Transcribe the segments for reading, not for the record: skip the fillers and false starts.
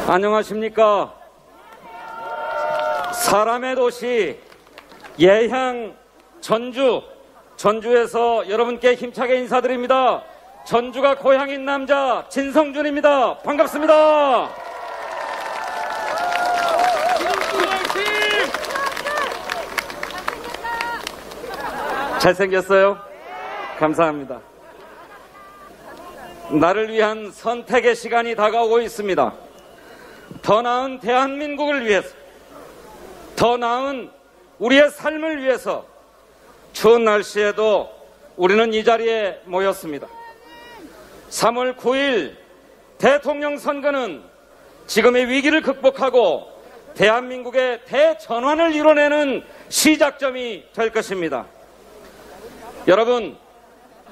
안녕하십니까. 사람의 도시 예향 전주에서 여러분께 힘차게 인사드립니다. 전주가 고향인 남자 진성준입니다. 반갑습니다. 잘생겼어요? 감사합니다. 나를 위한 선택의 시간이 다가오고 있습니다. 더 나은 대한민국을 위해서, 더 나은 우리의 삶을 위해서 추운 날씨에도 우리는 이 자리에 모였습니다. 3월 9일 대통령 선거는 지금의 위기를 극복하고 대한민국의 대전환을 이뤄내는 시작점이 될 것입니다. 여러분,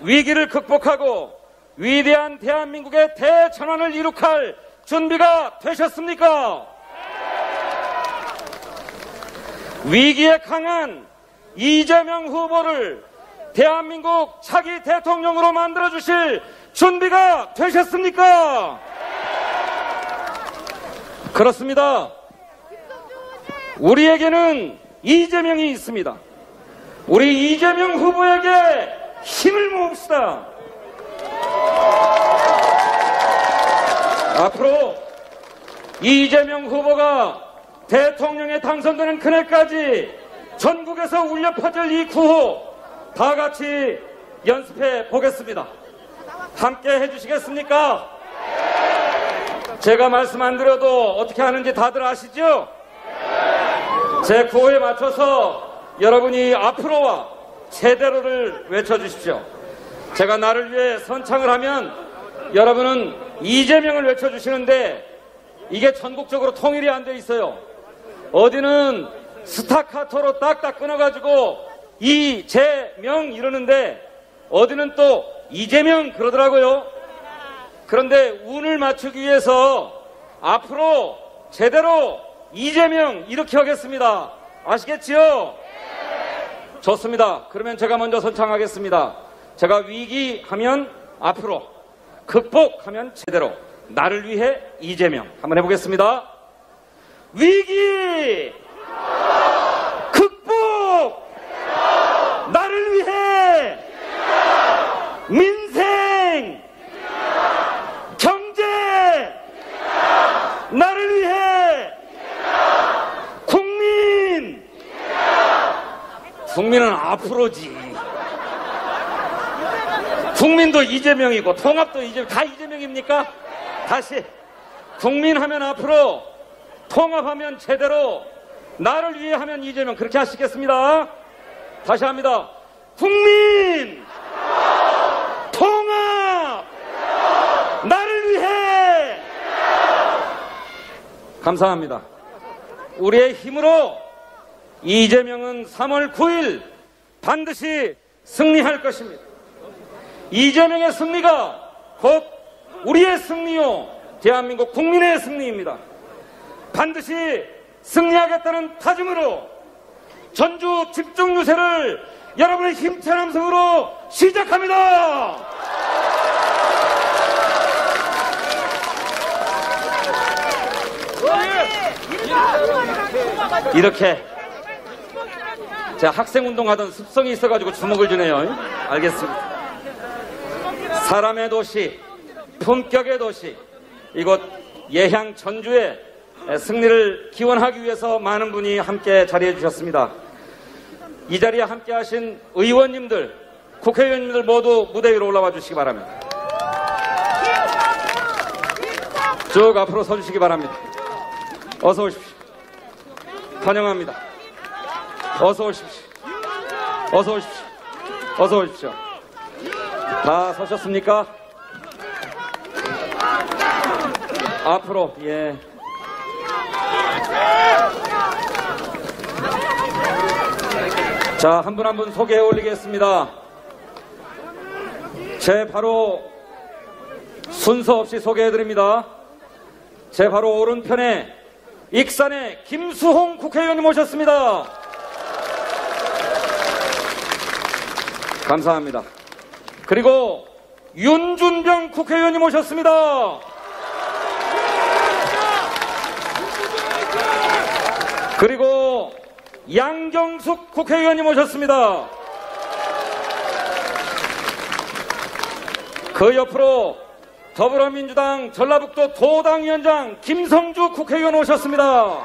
위기를 극복하고 위대한 대한민국의 대전환을 이룩할 준비가 되셨습니까? 위기에 강한 이재명 후보를 대한민국 차기 대통령으로 만들어주실 준비가 되셨습니까? 그렇습니다. 우리에게는 이재명이 있습니다. 우리 이재명 후보에게 힘을 모읍시다. 앞으로 이재명 후보가 대통령에 당선되는 그날까지 전국에서 울려 퍼질 이 구호 다 같이 연습해 보겠습니다. 함께 해주시겠습니까? 제가 말씀 안 드려도 어떻게 하는지 다들 아시죠? 제 구호에 맞춰서 여러분이 앞으로와 제대로를 외쳐주십시오. 제가 나를 위해 선창을 하면 여러분은 이재명을 외쳐주시는데 이게 전국적으로 통일이 안 돼 있어요. 어디는 스타카토로 딱딱 끊어가지고 이재명 이러는데 어디는 또 이재명 그러더라고요. 그런데 운을 맞추기 위해서 앞으로 제대로 이재명 이렇게 하겠습니다. 아시겠지요? 좋습니다. 그러면 제가 먼저 선창하겠습니다. 제가 위기하면 앞으로, 극복하면 제대로, 나를 위해 이재명 한번 해보겠습니다. 위기 극복 나를 위해 민생 경제 나를 위해 국민은 앞으로지. 국민도 이재명이고 통합도 이재명, 다 이재명입니까? 다시 국민 하면 앞으로, 통합하면 제대로, 나를 위해 하면 이재명. 그렇게 하시겠습니다. 다시 합니다. 국민 통합 나를 위해. 감사합니다. 우리의 힘으로 이재명은 3월 9일 반드시 승리할 것입니다. 이재명의 승리가 곧 우리의 승리요, 대한민국 국민의 승리입니다. 반드시 승리하겠다는 다짐으로 전주 집중유세를 여러분의 힘찬 함성으로 시작합니다. 이렇게 제가 학생운동 하던 습성이 있어가지고 주목을 주네요. 알겠습니다. 사람의 도시, 품격의 도시, 이곳 예향 전주의 승리를 기원하기 위해서 많은 분이 함께 자리해 주셨습니다. 이 자리에 함께 하신 의원님들, 국회의원님들 모두 무대 위로 올라와 주시기 바랍니다. 쭉 앞으로 서주시기 바랍니다. 어서 오십시오. 환영합니다. 어서 오십시오. 어서 오십시오. 어서 오십시오. 다 서셨습니까? 앞으로, 예. 자, 한 분 한 분 소개해 올리겠습니다. 제 바로 순서 없이 소개해 드립니다. 제 바로 오른편에 익산의 김수홍 국회의원님 모셨습니다. 감사합니다. 그리고 윤준병 국회의원님 오셨습니다. 그리고 양경숙 국회의원님 오셨습니다. 그 옆으로 더불어민주당 전라북도 도당위원장 김성주 국회의원 오셨습니다.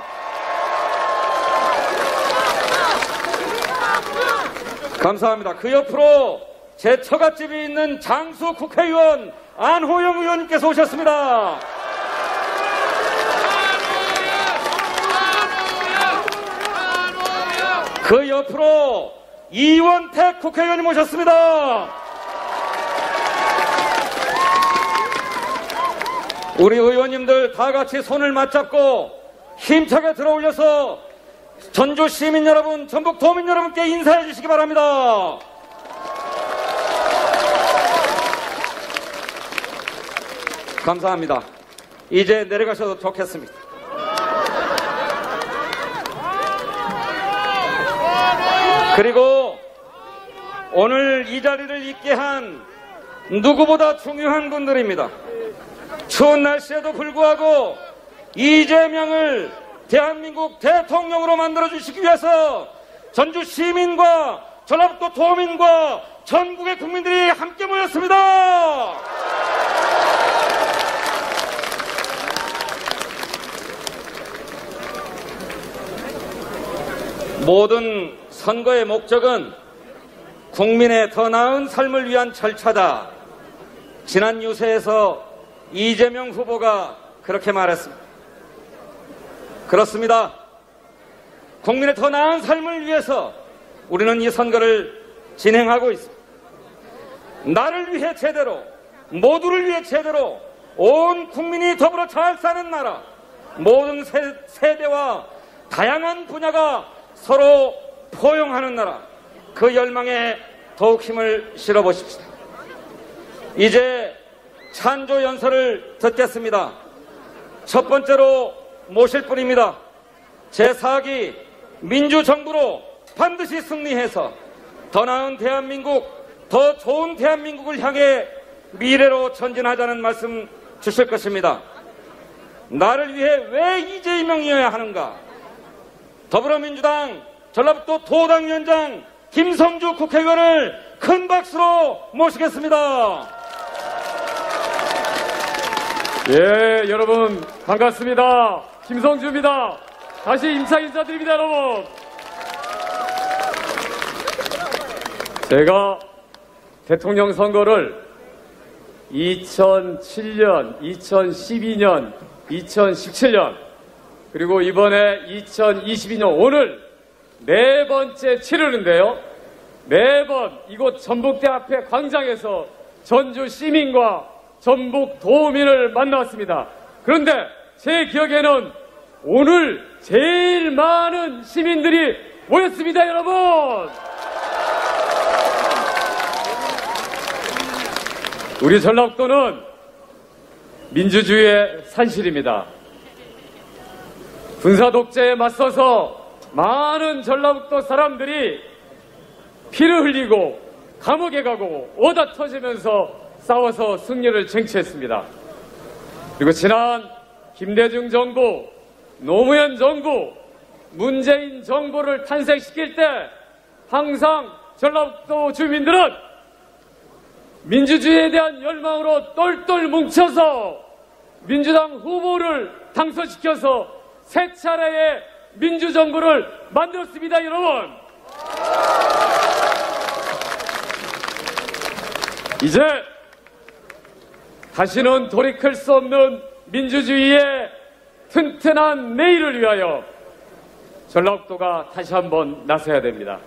감사합니다. 그 옆으로 제 처갓집이 있는 장수 국회의원 안호영 의원님께서 오셨습니다. 그 옆으로 이원택 국회의원님 오셨습니다. 우리 의원님들 다 같이 손을 맞잡고 힘차게 들어올려서 전주 시민 여러분, 전북 도민 여러분께 인사해 주시기 바랍니다. 감사합니다. 이제 내려가셔도 좋겠습니다. 그리고 오늘 이 자리를 있게 한 누구보다 중요한 분들입니다. 추운 날씨에도 불구하고 이재명을 대한민국 대통령으로 만들어주시기 위해서 전주 시민과 전라북도 도민과 전국의 국민들이 함께 모였습니다. 모든 선거의 목적은 국민의 더 나은 삶을 위한 절차다. 지난 유세에서 이재명 후보가 그렇게 말했습니다. 그렇습니다. 국민의 더 나은 삶을 위해서 우리는 이 선거를 진행하고 있습니다. 나를 위해 제대로, 모두를 위해 제대로, 온 국민이 더불어 잘 사는 나라, 모든 세대와 다양한 분야가 서로 포용하는 나라, 그 열망에 더욱 힘을 실어보십시다. 이제 찬조 연설을 듣겠습니다. 첫 번째로 모실 분입니다. 제4기 민주정부로 반드시 승리해서 더 나은 대한민국, 더 좋은 대한민국을 향해 미래로 전진하자는 말씀 주실 것입니다. 나를 위해 왜 이재명이어야 하는가? 더불어민주당 전라북도 도당위원장 김성주 국회의원을 큰 박수로 모시겠습니다. 예, 여러분 반갑습니다. 김성주입니다. 다시 임차 인사드립니다, 여러분. 제가 대통령 선거를 2007년, 2012년, 2017년 그리고 이번에 2022년 오늘 네 번째 치르는데요. 매번 이곳 전북대 앞에 광장에서 전주 시민과 전북 도민을 만나왔습니다. 그런데 제 기억에는 오늘 제일 많은 시민들이 모였습니다, 여러분. 우리 전라북도는 민주주의의 산실입니다. 군사 독재에 맞서서 많은 전라북도 사람들이 피를 흘리고 감옥에 가고 오다 터지면서 싸워서 승리를 쟁취했습니다. 그리고 지난 김대중 정부, 노무현 정부, 문재인 정부를 탄생시킬 때 항상 전라북도 주민들은 민주주의에 대한 열망으로 똘똘 뭉쳐서 민주당 후보를 당선시켜서 세 차례의 민주정부를 만들었습니다, 여러분. 이제 다시는 돌이킬 수 없는 민주주의의 튼튼한 내일을 위하여 전라북도가 다시 한번 나서야 됩니다.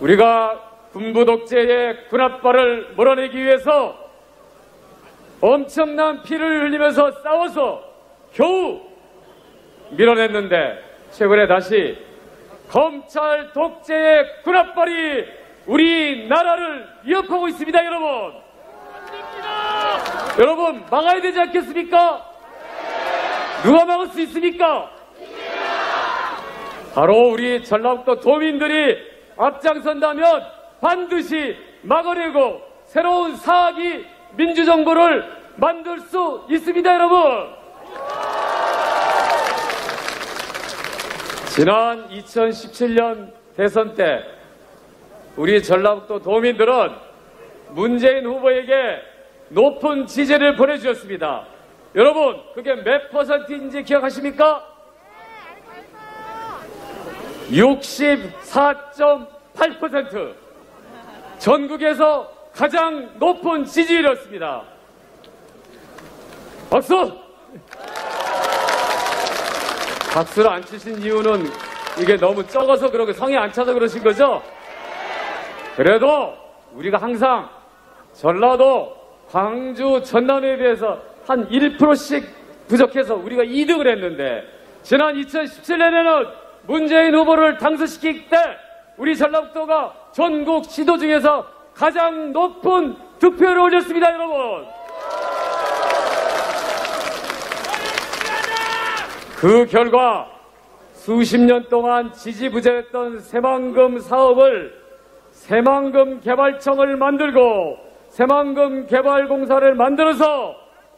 우리가 군부 독재의 군합발을 몰아내기 위해서 엄청난 피를 흘리면서 싸워서 겨우 밀어냈는데 최근에 다시 검찰 독재의 군합발이 우리나라를 위협하고 있습니다, 여러분. 여러분, 막아야 되지 않겠습니까? 누가 막을 수 있습니까? 바로 우리 전라북도 도민들이 앞장선다면 반드시 막아내고 새로운 4기 민주정부를 만들 수 있습니다, 여러분. 지난 2017년 대선 때 우리 전라북도 도민들은 문재인 후보에게 높은 지지를 보내주셨습니다. 여러분, 그게 몇 %인지 기억하십니까? 64.8%. 전국에서 가장 높은 지지율이었습니다. 박수! 박수를 안 치신 이유는 이게 너무 적어서 그러고 성에 안 차서 그러신 거죠? 그래도 우리가 항상 전라도, 광주, 전남에 비해서 한 1%씩 부족해서 우리가 2등을 했는데 지난 2017년에는 문재인 후보를 당선시킬 때 우리 전라북도가 전국 시도 중에서 가장 높은 득표율을 올렸습니다, 여러분. 그 결과 수십 년 동안 지지부재했던 새만금 사업을 새만금 개발청을 만들고 새만금 개발공사를 만들어서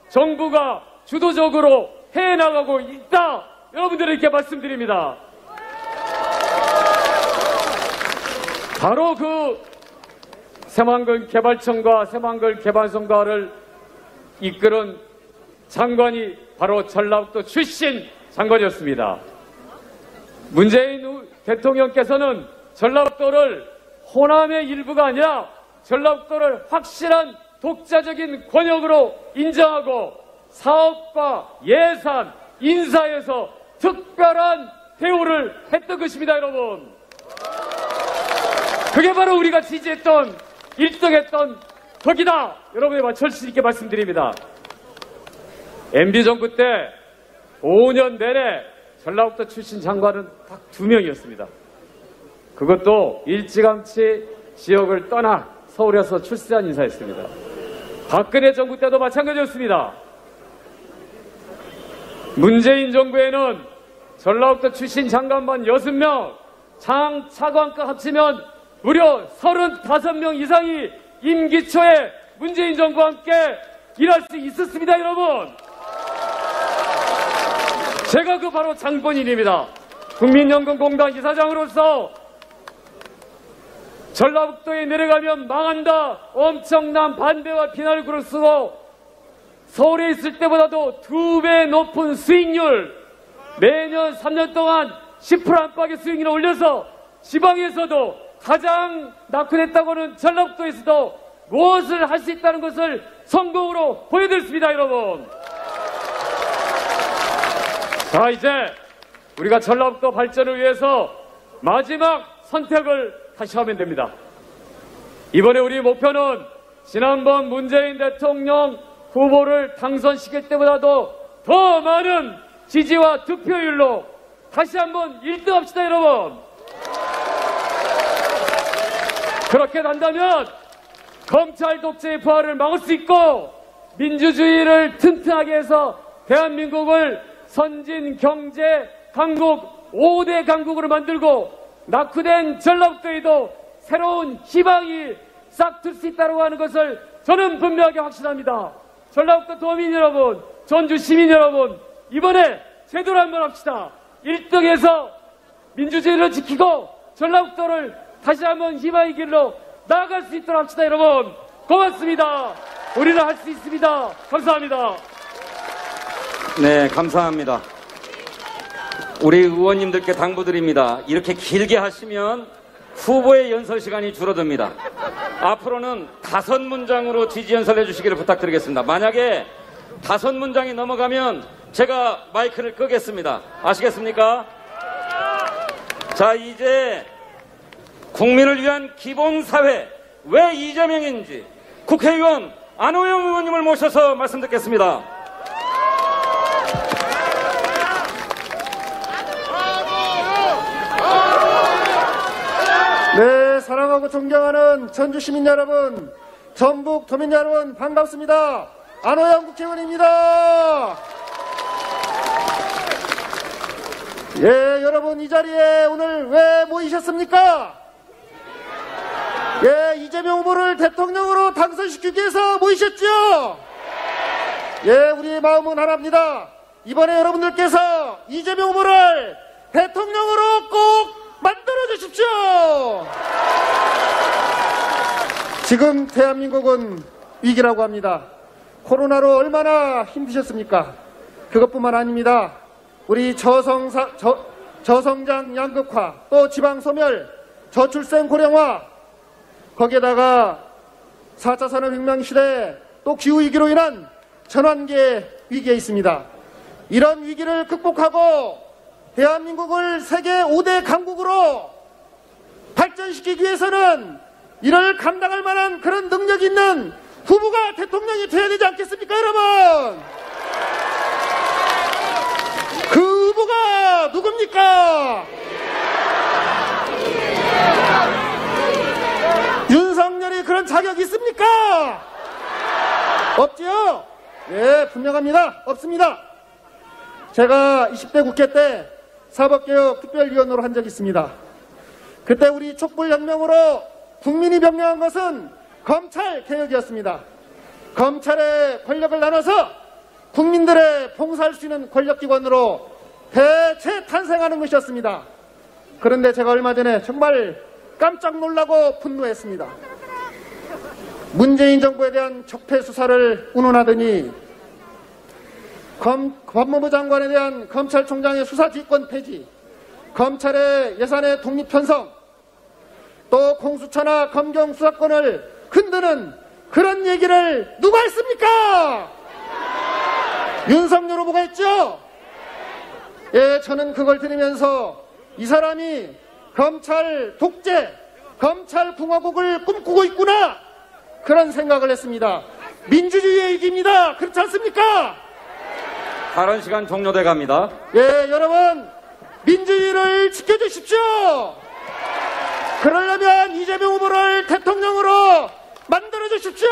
정부가 주도적으로 해나가고 있다. 여러분들에게 말씀드립니다. 바로 그 새만금 개발청과 새만금 개발공사를 이끌은 장관이 바로 전라북도 출신 장관이었습니다. 문재인 대통령께서는 전라북도를 호남의 일부가 아니라 전라북도를 확실한 독자적인 권역으로 인정하고 사업과 예산, 인사에서 특별한 대우를 했던 것입니다, 여러분. 그게 바로 우리가 지지했던 1등했던 덕이다. 여러분의 철수 있게 말씀드립니다. MB정부 때 5년 내내 전라북도 출신 장관은 딱 2명이었습니다. 그것도 일찌감치 지역을 떠나 서울에서 출세한 인사였습니다. 박근혜 정부 때도 마찬가지였습니다. 문재인 정부에는 전라북도 출신 장관만 6명, 차관과 합치면 무려 35명 이상이 임기 초에 문재인 정부와 함께 일할 수 있었습니다, 여러분. 제가 그 바로 장본인입니다. 국민연금공단 이사장으로서 전라북도에 내려가면 망한다 엄청난 반대와 비난을 끌어쓰고 서울에 있을 때보다도 2배 높은 수익률, 매년 3년 동안 10% 안팎의 수익률을 올려서 지방에서도 가장 낙후됐다고는 전라북도에서도 무엇을 할 수 있다는 것을 성공으로 보여드렸습니다, 여러분. 자, 이제 우리가 전라북도 발전을 위해서 마지막 선택을 다시 하면 됩니다. 이번에 우리 목표는 지난번 문재인 대통령 후보를 당선시킬 때보다도 더 많은 지지와 득표율로 다시 한번 1등 합시다, 여러분. 그렇게 된다면 검찰 독재의 부활을 막을 수 있고 민주주의를 튼튼하게 해서 대한민국을 선진 경제 강국 5대 강국으로 만들고 낙후된 전라북도에도 새로운 희망이 싹 틀 수 있다고 하는 것을 저는 분명하게 확신합니다. 전라북도 도민 여러분, 전주 시민 여러분, 이번에 제대로 한번 합시다. 1등에서 민주주의를 지키고 전라북도를 다시 한번 희망의 길로 나아갈 수 있도록 합시다, 여러분. 고맙습니다. 우리는 할 수 있습니다. 감사합니다. 네, 감사합니다. 우리 의원님들께 당부드립니다. 이렇게 길게 하시면 후보의 연설 시간이 줄어듭니다. 앞으로는 5문장으로 지지 연설해 주시기를 부탁드리겠습니다. 만약에 5문장이 넘어가면 제가 마이크를 끄겠습니다. 아시겠습니까? 자, 이제 국민을 위한 기본사회, 왜 이재명인지 국회의원 안호영 의원님을 모셔서 말씀 듣겠습니다. 네, 사랑하고 존경하는 전주 시민 여러분, 전북 도민 여러분 반갑습니다. 안호영 국회의원입니다. 예, 여러분 이 자리에 오늘 왜 모이셨습니까? 예, 이재명 후보를 대통령으로 당선시키기 위해서 모이셨죠? 예, 우리의 마음은 하나입니다. 이번에 여러분들께서 이재명 후보를 대통령으로 꼭 만들어 주십시오. 지금 대한민국은 위기라고 합니다. 코로나로 얼마나 힘드셨습니까? 그것뿐만 아닙니다. 우리 저성장 양극화, 또 지방 소멸, 저출생 고령화, 거기에다가 4차 산업혁명 시대, 또 기후위기로 인한 전환계 위기에 있습니다. 이런 위기를 극복하고 대한민국을 세계 5대 강국으로 발전시키기 위해서는 이를 감당할 만한 그런 능력이 있는 후보가 대통령이 돼야 되지 않겠습니까, 여러분? 그 후보가 누굽니까? 윤석열이 그런 자격이 있습니까? 없지요? 예, 분명합니다. 없습니다. 제가 20대 국회 때 사법개혁 특별위원으로 한 적이 있습니다. 그때 우리 촛불혁명으로 국민이 명령한 것은 검찰 개혁이었습니다. 검찰의 권력을 나눠서 국민들의 봉사할 수 있는 권력기관으로 대체 탄생하는 것이었습니다. 그런데 제가 얼마 전에 정말 깜짝 놀라고 분노했습니다. 문재인 정부에 대한 적폐 수사를 운운하더니 법무부 장관에 대한 검찰총장의 수사지휘권 폐지, 검찰의 예산의 독립 편성, 또 공수처나 검경 수사권을 흔드는 그런 얘기를 누가 했습니까? 윤석열 후보가 했죠? 예, 저는 그걸 들으면서 이 사람이 검찰 독재, 검찰 공화국을 꿈꾸고 있구나, 그런 생각을 했습니다. 민주주의의 위기입니다. 그렇지 않습니까? 발언 시간 종료돼 갑니다. 예, 여러분, 민주주의를 지켜주십시오. 그러려면 이재명 후보를 대통령으로 만들어 주십시오.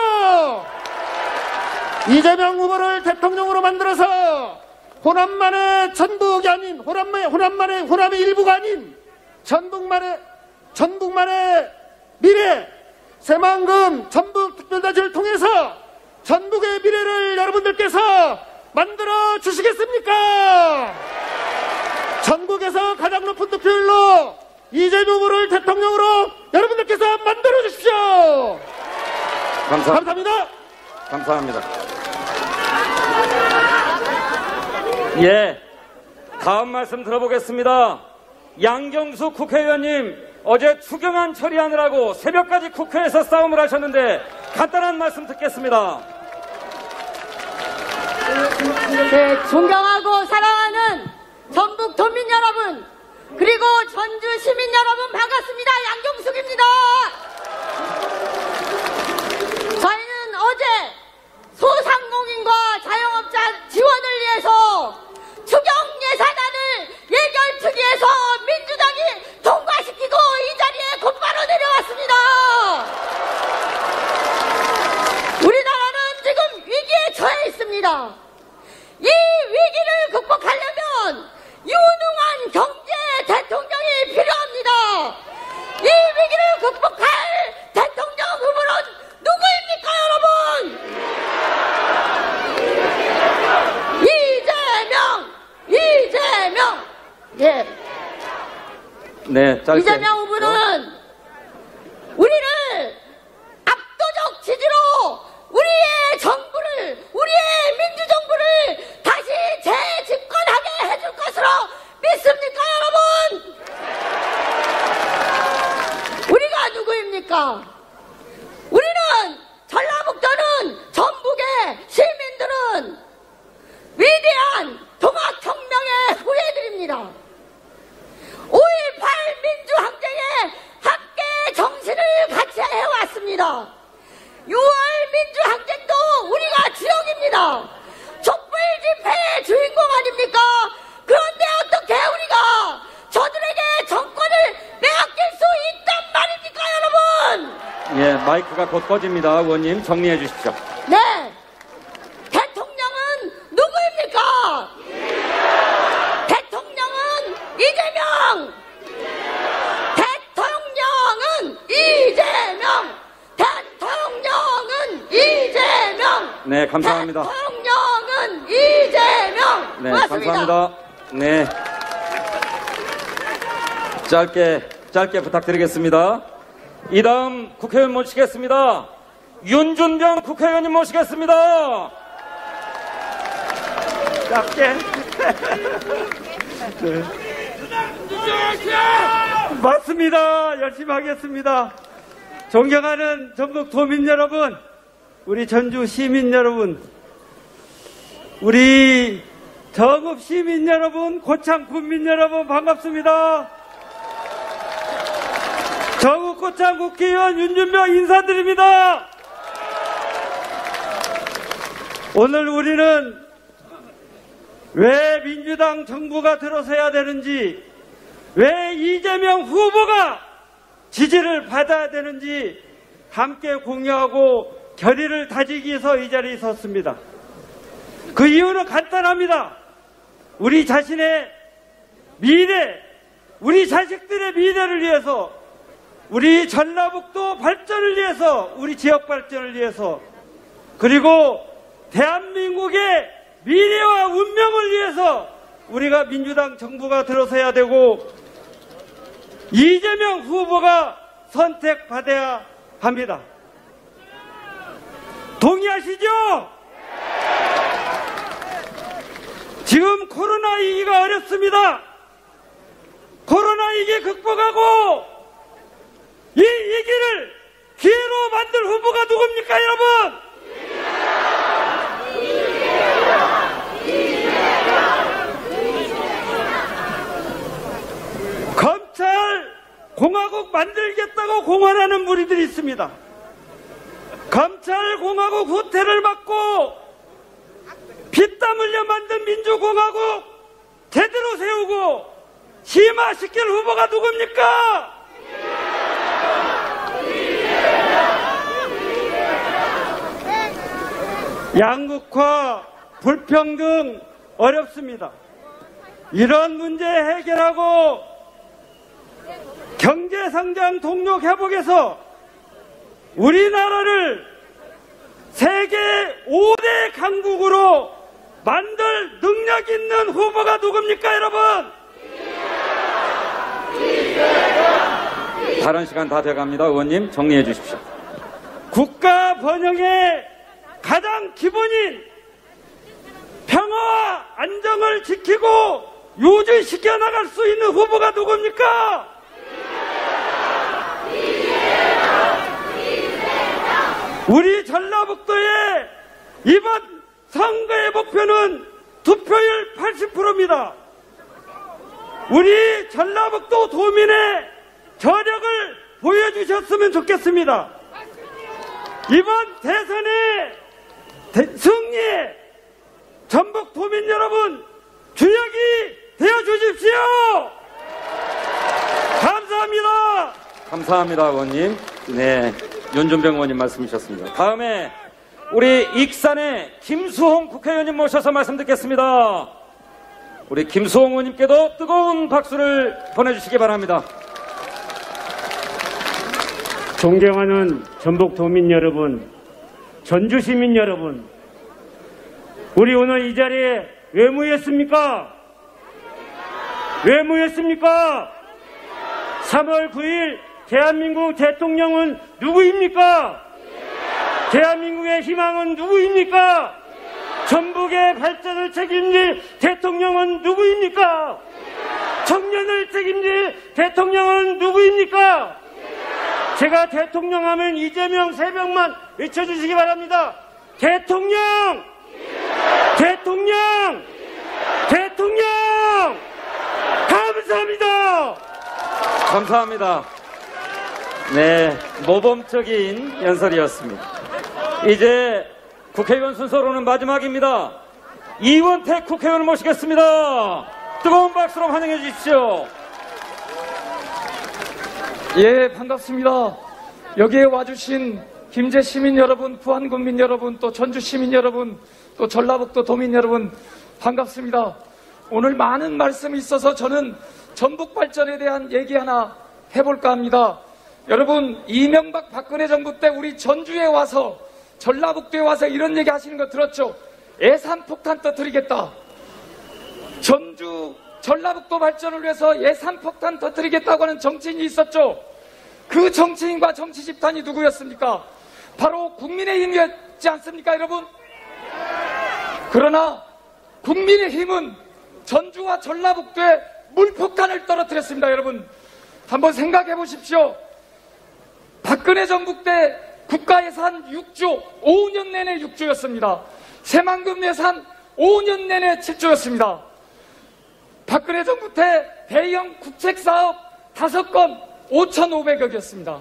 이재명 후보를 대통령으로 만들어서 호남만의 전북이 아닌, 호남의 일부가 아닌 전북만의 미래, 새만금 전북특별자치를 통해서 전북의 미래를 여러분들께서 만들어 주시겠습니까? 전국에서 가장 높은 득표율로 이재명 후보를 대통령으로 여러분들께서 만들어 주십시오. 감사합니다. 감사합니다. 예, 다음 말씀 들어보겠습니다. 양경수 국회의원님, 어제 추경안 처리하느라고 새벽까지 국회에서 싸움을 하셨는데 간단한 말씀 듣겠습니다. 네, 존경하고 사랑하는 전북 도민 여러분, 그리고 전주 시민 여러분, 반갑습니다. 양경숙입니다. 저희는 어제 소상공인과 자영업자 지원을 위해서 추경 예산안을 예결특위에서 민주당이 통과시키고 이 자리에 곧바로 내려왔습니다. 우리나라는 지금 위기에 처해 있습니다. 이 위기를 극복하려면 유능한 경제 대통령이 필요합니다. 이 위기를 극복할 대통령 후보는 누구입니까, 여러분? 이재명. 예. 네, 짧게. 이재명 후보는 우리를 압도적 지지로 우리의 정부를, 우리의 민주정부를 다시 재집권하게 해줄 것으로 믿습니까, 여러분? 우리가 누구입니까? 우리는, 전라북도는, 전북의 시민들은 위대한 통합혁명의 후예들입니다. 5.18 민주항쟁에 함께 정신을 같이 해왔습니다. 6월 민주항쟁도 우리가 주역입니다. 촛불 집회의 주인공 아닙니까? 그런데 어떻게 우리가 저들에게 정권을 빼앗길 수 있단 말입니까, 여러분? 예, 마이크가 곧 꺼집니다. 의원님 정리해 주십시오. 네, 대통령은 누구입니까? 대통령은 이재명. 대통령은 이재명. 감사합니다. 대통령은 이재명. 네, 고맙습니다. 감사합니다. 네. 짧게 부탁드리겠습니다. 이 다음 국회의원 모시겠습니다. 윤준병 국회의원님 모시겠습니다. 짧게. 네. 맞습니다. 열심히 하겠습니다. 존경하는 전북 도민 여러분, 우리 전주 시민 여러분, 우리 정읍 시민 여러분, 고창 군민 여러분 반갑습니다. 정읍 고창 국회의원 윤준병 인사드립니다. 오늘 우리는 왜 민주당 정부가 들어서야 되는지, 왜 이재명 후보가 지지를 받아야 되는지 함께 공유하고 결의를 다지기 위해서 이 자리에 섰습니다. 그 이유는 간단합니다. 우리 자신의 미래, 우리 자식들의 미래를 위해서, 우리 전라북도 발전을 위해서, 우리 지역 발전을 위해서, 그리고 대한민국의 미래와 운명을 위해서 우리가 민주당 정부가 들어서야 되고 이재명 후보가 선택받아야 합니다. 동의하시죠? 지금 코로나 위기가 어렵습니다. 코로나 위기 극복하고 이 위기를 기회로 만들 후보가 누굽니까, 여러분? 검찰 공화국 만들겠다고 공언하는 무리들이 있습니다. 검찰 공화국 후퇴를 막고 피땀 흘려 만든 민주공화국 제대로 세우고 심화시킬 후보가 누굽니까? 양극화, 불평등 어렵습니다. 이런 문제 해결하고 경제성장 동력 회복에서 우리나라를 세계 5대 강국으로 만들 능력 있는 후보가 누굽니까, 여러분? 다른 시간 다 돼갑니다. 의원님 정리해 주십시오. 국가 번영의 가장 기본인 평화와 안정을 지키고 유지시켜 나갈 수 있는 후보가 누굽니까? 우리 전라북도의 이번 선거의 목표는 투표율 80%입니다. 우리 전라북도 도민의 저력을 보여주셨으면 좋겠습니다. 이번 대선의 승리에 전북 도민 여러분 주역이 되어주십시오. 감사합니다. 감사합니다, 의원님. 네, 윤준병 의원님 말씀 주셨습니다. 다음에 우리 익산의 김수홍 국회의원님 모셔서 말씀 듣겠습니다. 우리 김수홍 의원님께도 뜨거운 박수를 보내주시기 바랍니다. 존경하는 전북 도민 여러분, 전주 시민 여러분, 우리 오늘 이 자리에 왜 모였습니까? 왜 모였습니까? 3월 9일 대한민국 대통령은 누구입니까? 대한민국의 희망은 누구입니까? 전북의 발전을 책임질 대통령은 누구입니까? 청년을 책임질 대통령은 누구입니까? 제가 대통령 하면 이재명 3명만 외쳐주시기 바랍니다. 대통령! 대통령! 대통령! 감사합니다! 감사합니다. 네, 모범적인 연설이었습니다. 이제 국회의원 순서로는 마지막입니다. 이원택 국회의원을 모시겠습니다. 뜨거운 박수로 환영해 주십시오. 예, 반갑습니다. 여기에 와주신 김제 시민 여러분, 부안 군민 여러분, 또 전주 시민 여러분, 또 전라북도 도민 여러분, 반갑습니다. 오늘 많은 말씀이 있어서 저는 전북 발전에 대한 얘기 하나 해볼까 합니다. 여러분, 이명박 박근혜 정부 때 우리 전주에 와서 전라북도에 와서 이런 얘기 하시는 거 들었죠? 예산폭탄 터뜨리겠다. 전라북도 발전을 위해서 예산폭탄 터뜨리겠다고 하는 정치인이 있었죠. 그 정치인과 정치 집단이 누구였습니까? 바로 국민의힘이었지 않습니까, 여러분? 그러나 국민의힘은 전주와 전라북도에 물폭탄을 떨어뜨렸습니다. 여러분, 한번 생각해 보십시오. 박근혜 정부 때 국가예산 6조, 5년 내내 6조였습니다. 새만금 예산 5년 내내 7조였습니다. 박근혜 정부 때 대형 국책사업 5건 5,500억이었습니다.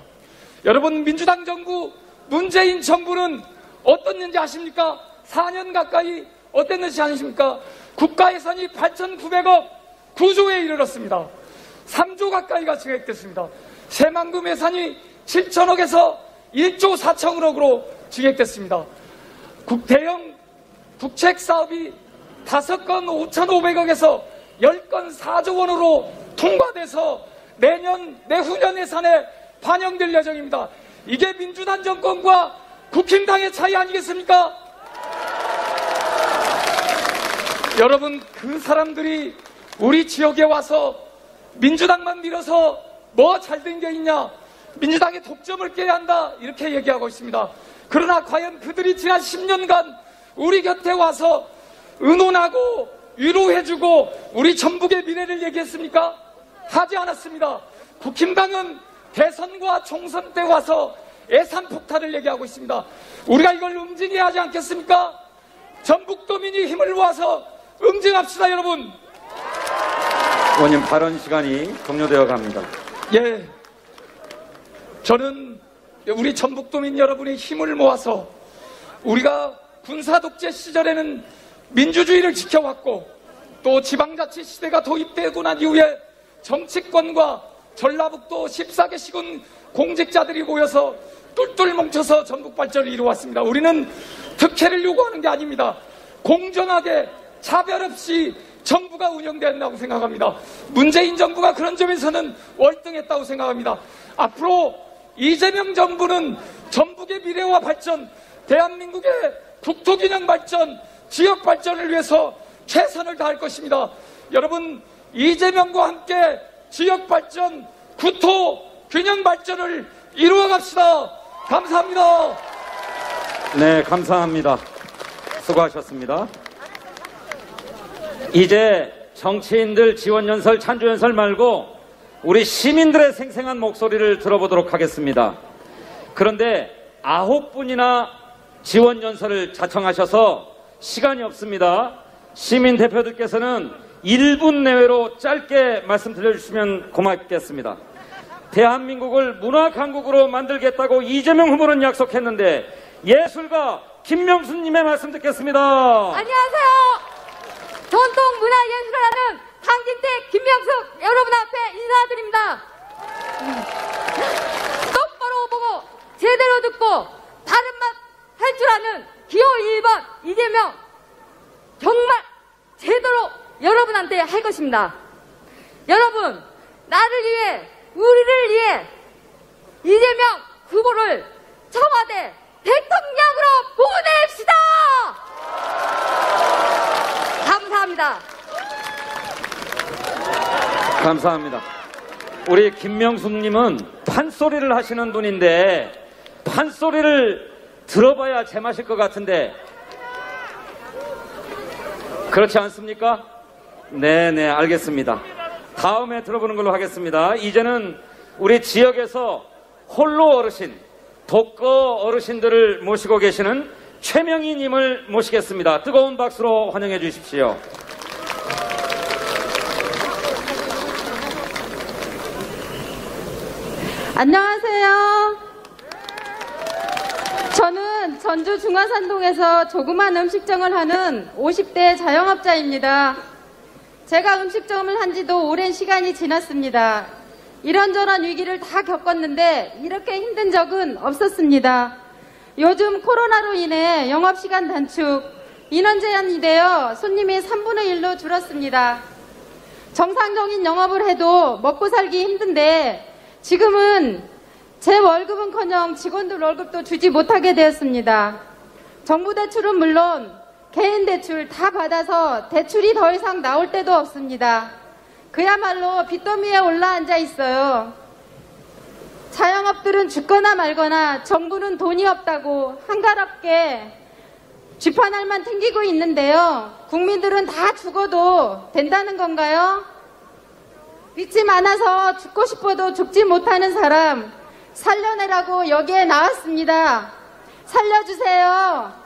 여러분, 민주당 정부, 문재인 정부는 어떻는지 아십니까? 4년 가까이 어땠는지 아십니까? 국가예산이 8,900억 9조에 이르렀습니다. 3조 가까이가 증액됐습니다. 새만금 예산이 7천억에서 1조 4천억으로 증액됐습니다. 대형 국책사업이 5건 5,500억에서 10건 4조 원으로 통과돼서 내후년 예산에 반영될 예정입니다. 이게 민주당 정권과 국힘당의 차이 아니겠습니까? 여러분, 그 사람들이 우리 지역에 와서 민주당만 밀어서 뭐 잘된 게 있냐, 민주당의 독점을 깨야 한다, 이렇게 얘기하고 있습니다. 그러나 과연 그들이 지난 10년간 우리 곁에 와서 의논하고 위로해주고 우리 전북의 미래를 얘기했습니까? 하지 않았습니다. 국힘당은 대선과 총선 때 와서 예산폭탄을 얘기하고 있습니다. 우리가 이걸 응징해야 하지 않겠습니까? 전북도민이 힘을 모아서 응징합시다, 여러분. 의원님 발언 시간이 종료되어 갑니다. 예, 저는 우리 전북도민 여러분의 힘을 모아서 우리가 군사독재 시절에는 민주주의를 지켜왔고 또 지방자치 시대가 도입되고 난 이후에 정치권과 전라북도 14개 시군 공직자들이 모여서 똘똘 뭉쳐서 전북 발전을 이루어왔습니다. 우리는 특혜를 요구하는 게 아닙니다. 공정하게 차별 없이 정부가 운영된다고 생각합니다. 문재인 정부가 그런 점에서는 월등했다고 생각합니다. 앞으로 이재명 정부는 전북의 미래와 발전, 대한민국의 국토균형 발전, 지역 발전을 위해서 최선을 다할 것입니다. 여러분, 이재명과 함께 지역 발전, 국토 균형 발전을 이루어 갑시다. 감사합니다. 네, 감사합니다. 수고하셨습니다. 이제 정치인들 지원연설, 찬조연설 말고 우리 시민들의 생생한 목소리를 들어보도록 하겠습니다. 그런데 9분이나 지원연설을 자청하셔서 시간이 없습니다. 시민 대표들께서는 1분 내외로 짧게 말씀 들려주시면 고맙겠습니다. 대한민국을 문화강국으로 만들겠다고 이재명 후보는 약속했는데 예술가 김명수님의 말씀 듣겠습니다. 안녕하세요. 전통문화예술가라는 강진택, 김명숙 여러분 앞에 인사드립니다. 똑바로 보고 제대로 듣고 바른 말 할 줄 아는 기호 1번 이재명, 정말 제대로 여러분한테 할 것입니다. 여러분, 나를 위해, 우리를 위해 이재명 후보를 청와대 대통령으로 보냅시다. 감사합니다. 감사합니다. 우리 김명숙님은 판소리를 하시는 분인데 판소리를 들어봐야 제맛일 것 같은데 그렇지 않습니까? 네네, 알겠습니다. 다음에 들어보는 걸로 하겠습니다. 이제는 우리 지역에서 홀로 어르신, 독거 어르신들을 모시고 계시는 최명희님을 모시겠습니다. 뜨거운 박수로 환영해 주십시오. 안녕하세요. 저는 전주 중화산동에서 조그만 음식점을 하는 50대 자영업자입니다. 제가 음식점을 한 지도 오랜 시간이 지났습니다. 이런저런 위기를 다 겪었는데 이렇게 힘든 적은 없었습니다. 요즘 코로나로 인해 영업시간 단축, 인원 제한이 되어 손님이 3분의 1로 줄었습니다. 정상적인 영업을 해도 먹고 살기 힘든데 지금은 제 월급은커녕 직원들 월급도 주지 못하게 되었습니다. 정부 대출은 물론 개인 대출 다 받아서 대출이 더 이상 나올 때도 없습니다. 그야말로 빚더미에 올라앉아 있어요. 자영업들은 죽거나 말거나 정부는 돈이 없다고 한가롭게 쥐파날만 튕기고 있는데요. 국민들은 다 죽어도 된다는 건가요? 빚이 많아서 죽고 싶어도 죽지 못하는 사람 살려내라고 여기에 나왔습니다. 살려주세요.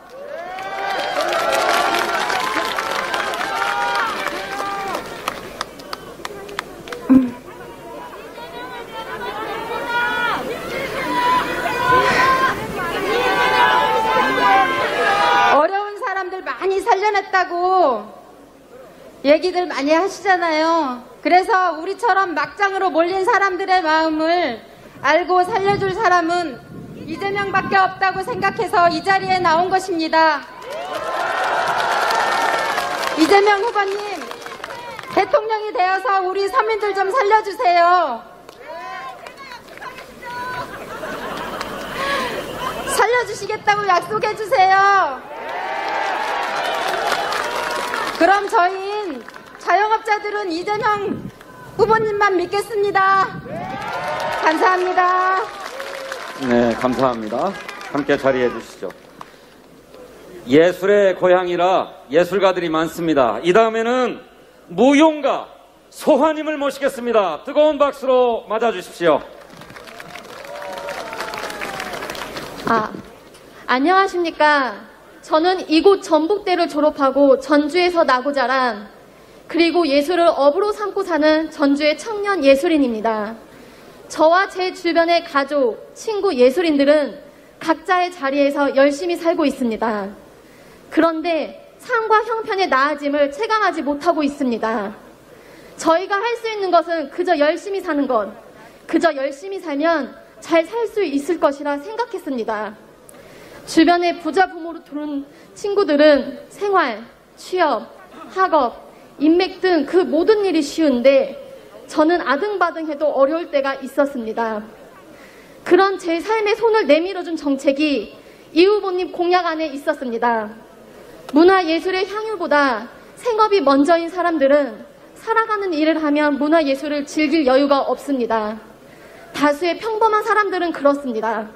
어려운 사람들 많이 살려냈다고 얘기들 많이 하시잖아요. 그래서 우리처럼 막장으로 몰린 사람들의 마음을 알고 살려줄 사람은 이재명밖에 없다고 생각해서 이 자리에 나온 것입니다. 이재명 후보님, 대통령이 되어서 우리 서민들 좀 살려주세요. 살려주시겠다고 약속해주세요. 그럼 저희는 자영업자들은 이재명 후보님만 믿겠습니다. 감사합니다. 네, 감사합니다. 함께 자리해 주시죠. 예술의 고향이라 예술가들이 많습니다. 이 다음에는 무용가 소화님을 모시겠습니다. 뜨거운 박수로 맞아주십시오. 안녕하십니까. 저는 이곳 전북대를 졸업하고 전주에서 나고 자란, 그리고 예술을 업으로 삼고 사는 전주의 청년 예술인입니다. 저와 제 주변의 가족, 친구 예술인들은 각자의 자리에서 열심히 살고 있습니다. 그런데 삶과 형편의 나아짐을 체감하지 못하고 있습니다. 저희가 할 수 있는 것은 그저 열심히 사는 것, 그저 열심히 살면 잘 살 수 있을 것이라 생각했습니다. 주변에 부자 부모로 들어온 친구들은 생활, 취업, 학업, 인맥 등 그 모든 일이 쉬운데 저는 아등바등해도 어려울 때가 있었습니다. 그런 제 삶에 손을 내밀어준 정책이 이 후보님 공약 안에 있었습니다. 문화예술의 향유보다 생업이 먼저인 사람들은 살아가는 일을 하면 문화예술을 즐길 여유가 없습니다. 다수의 평범한 사람들은 그렇습니다.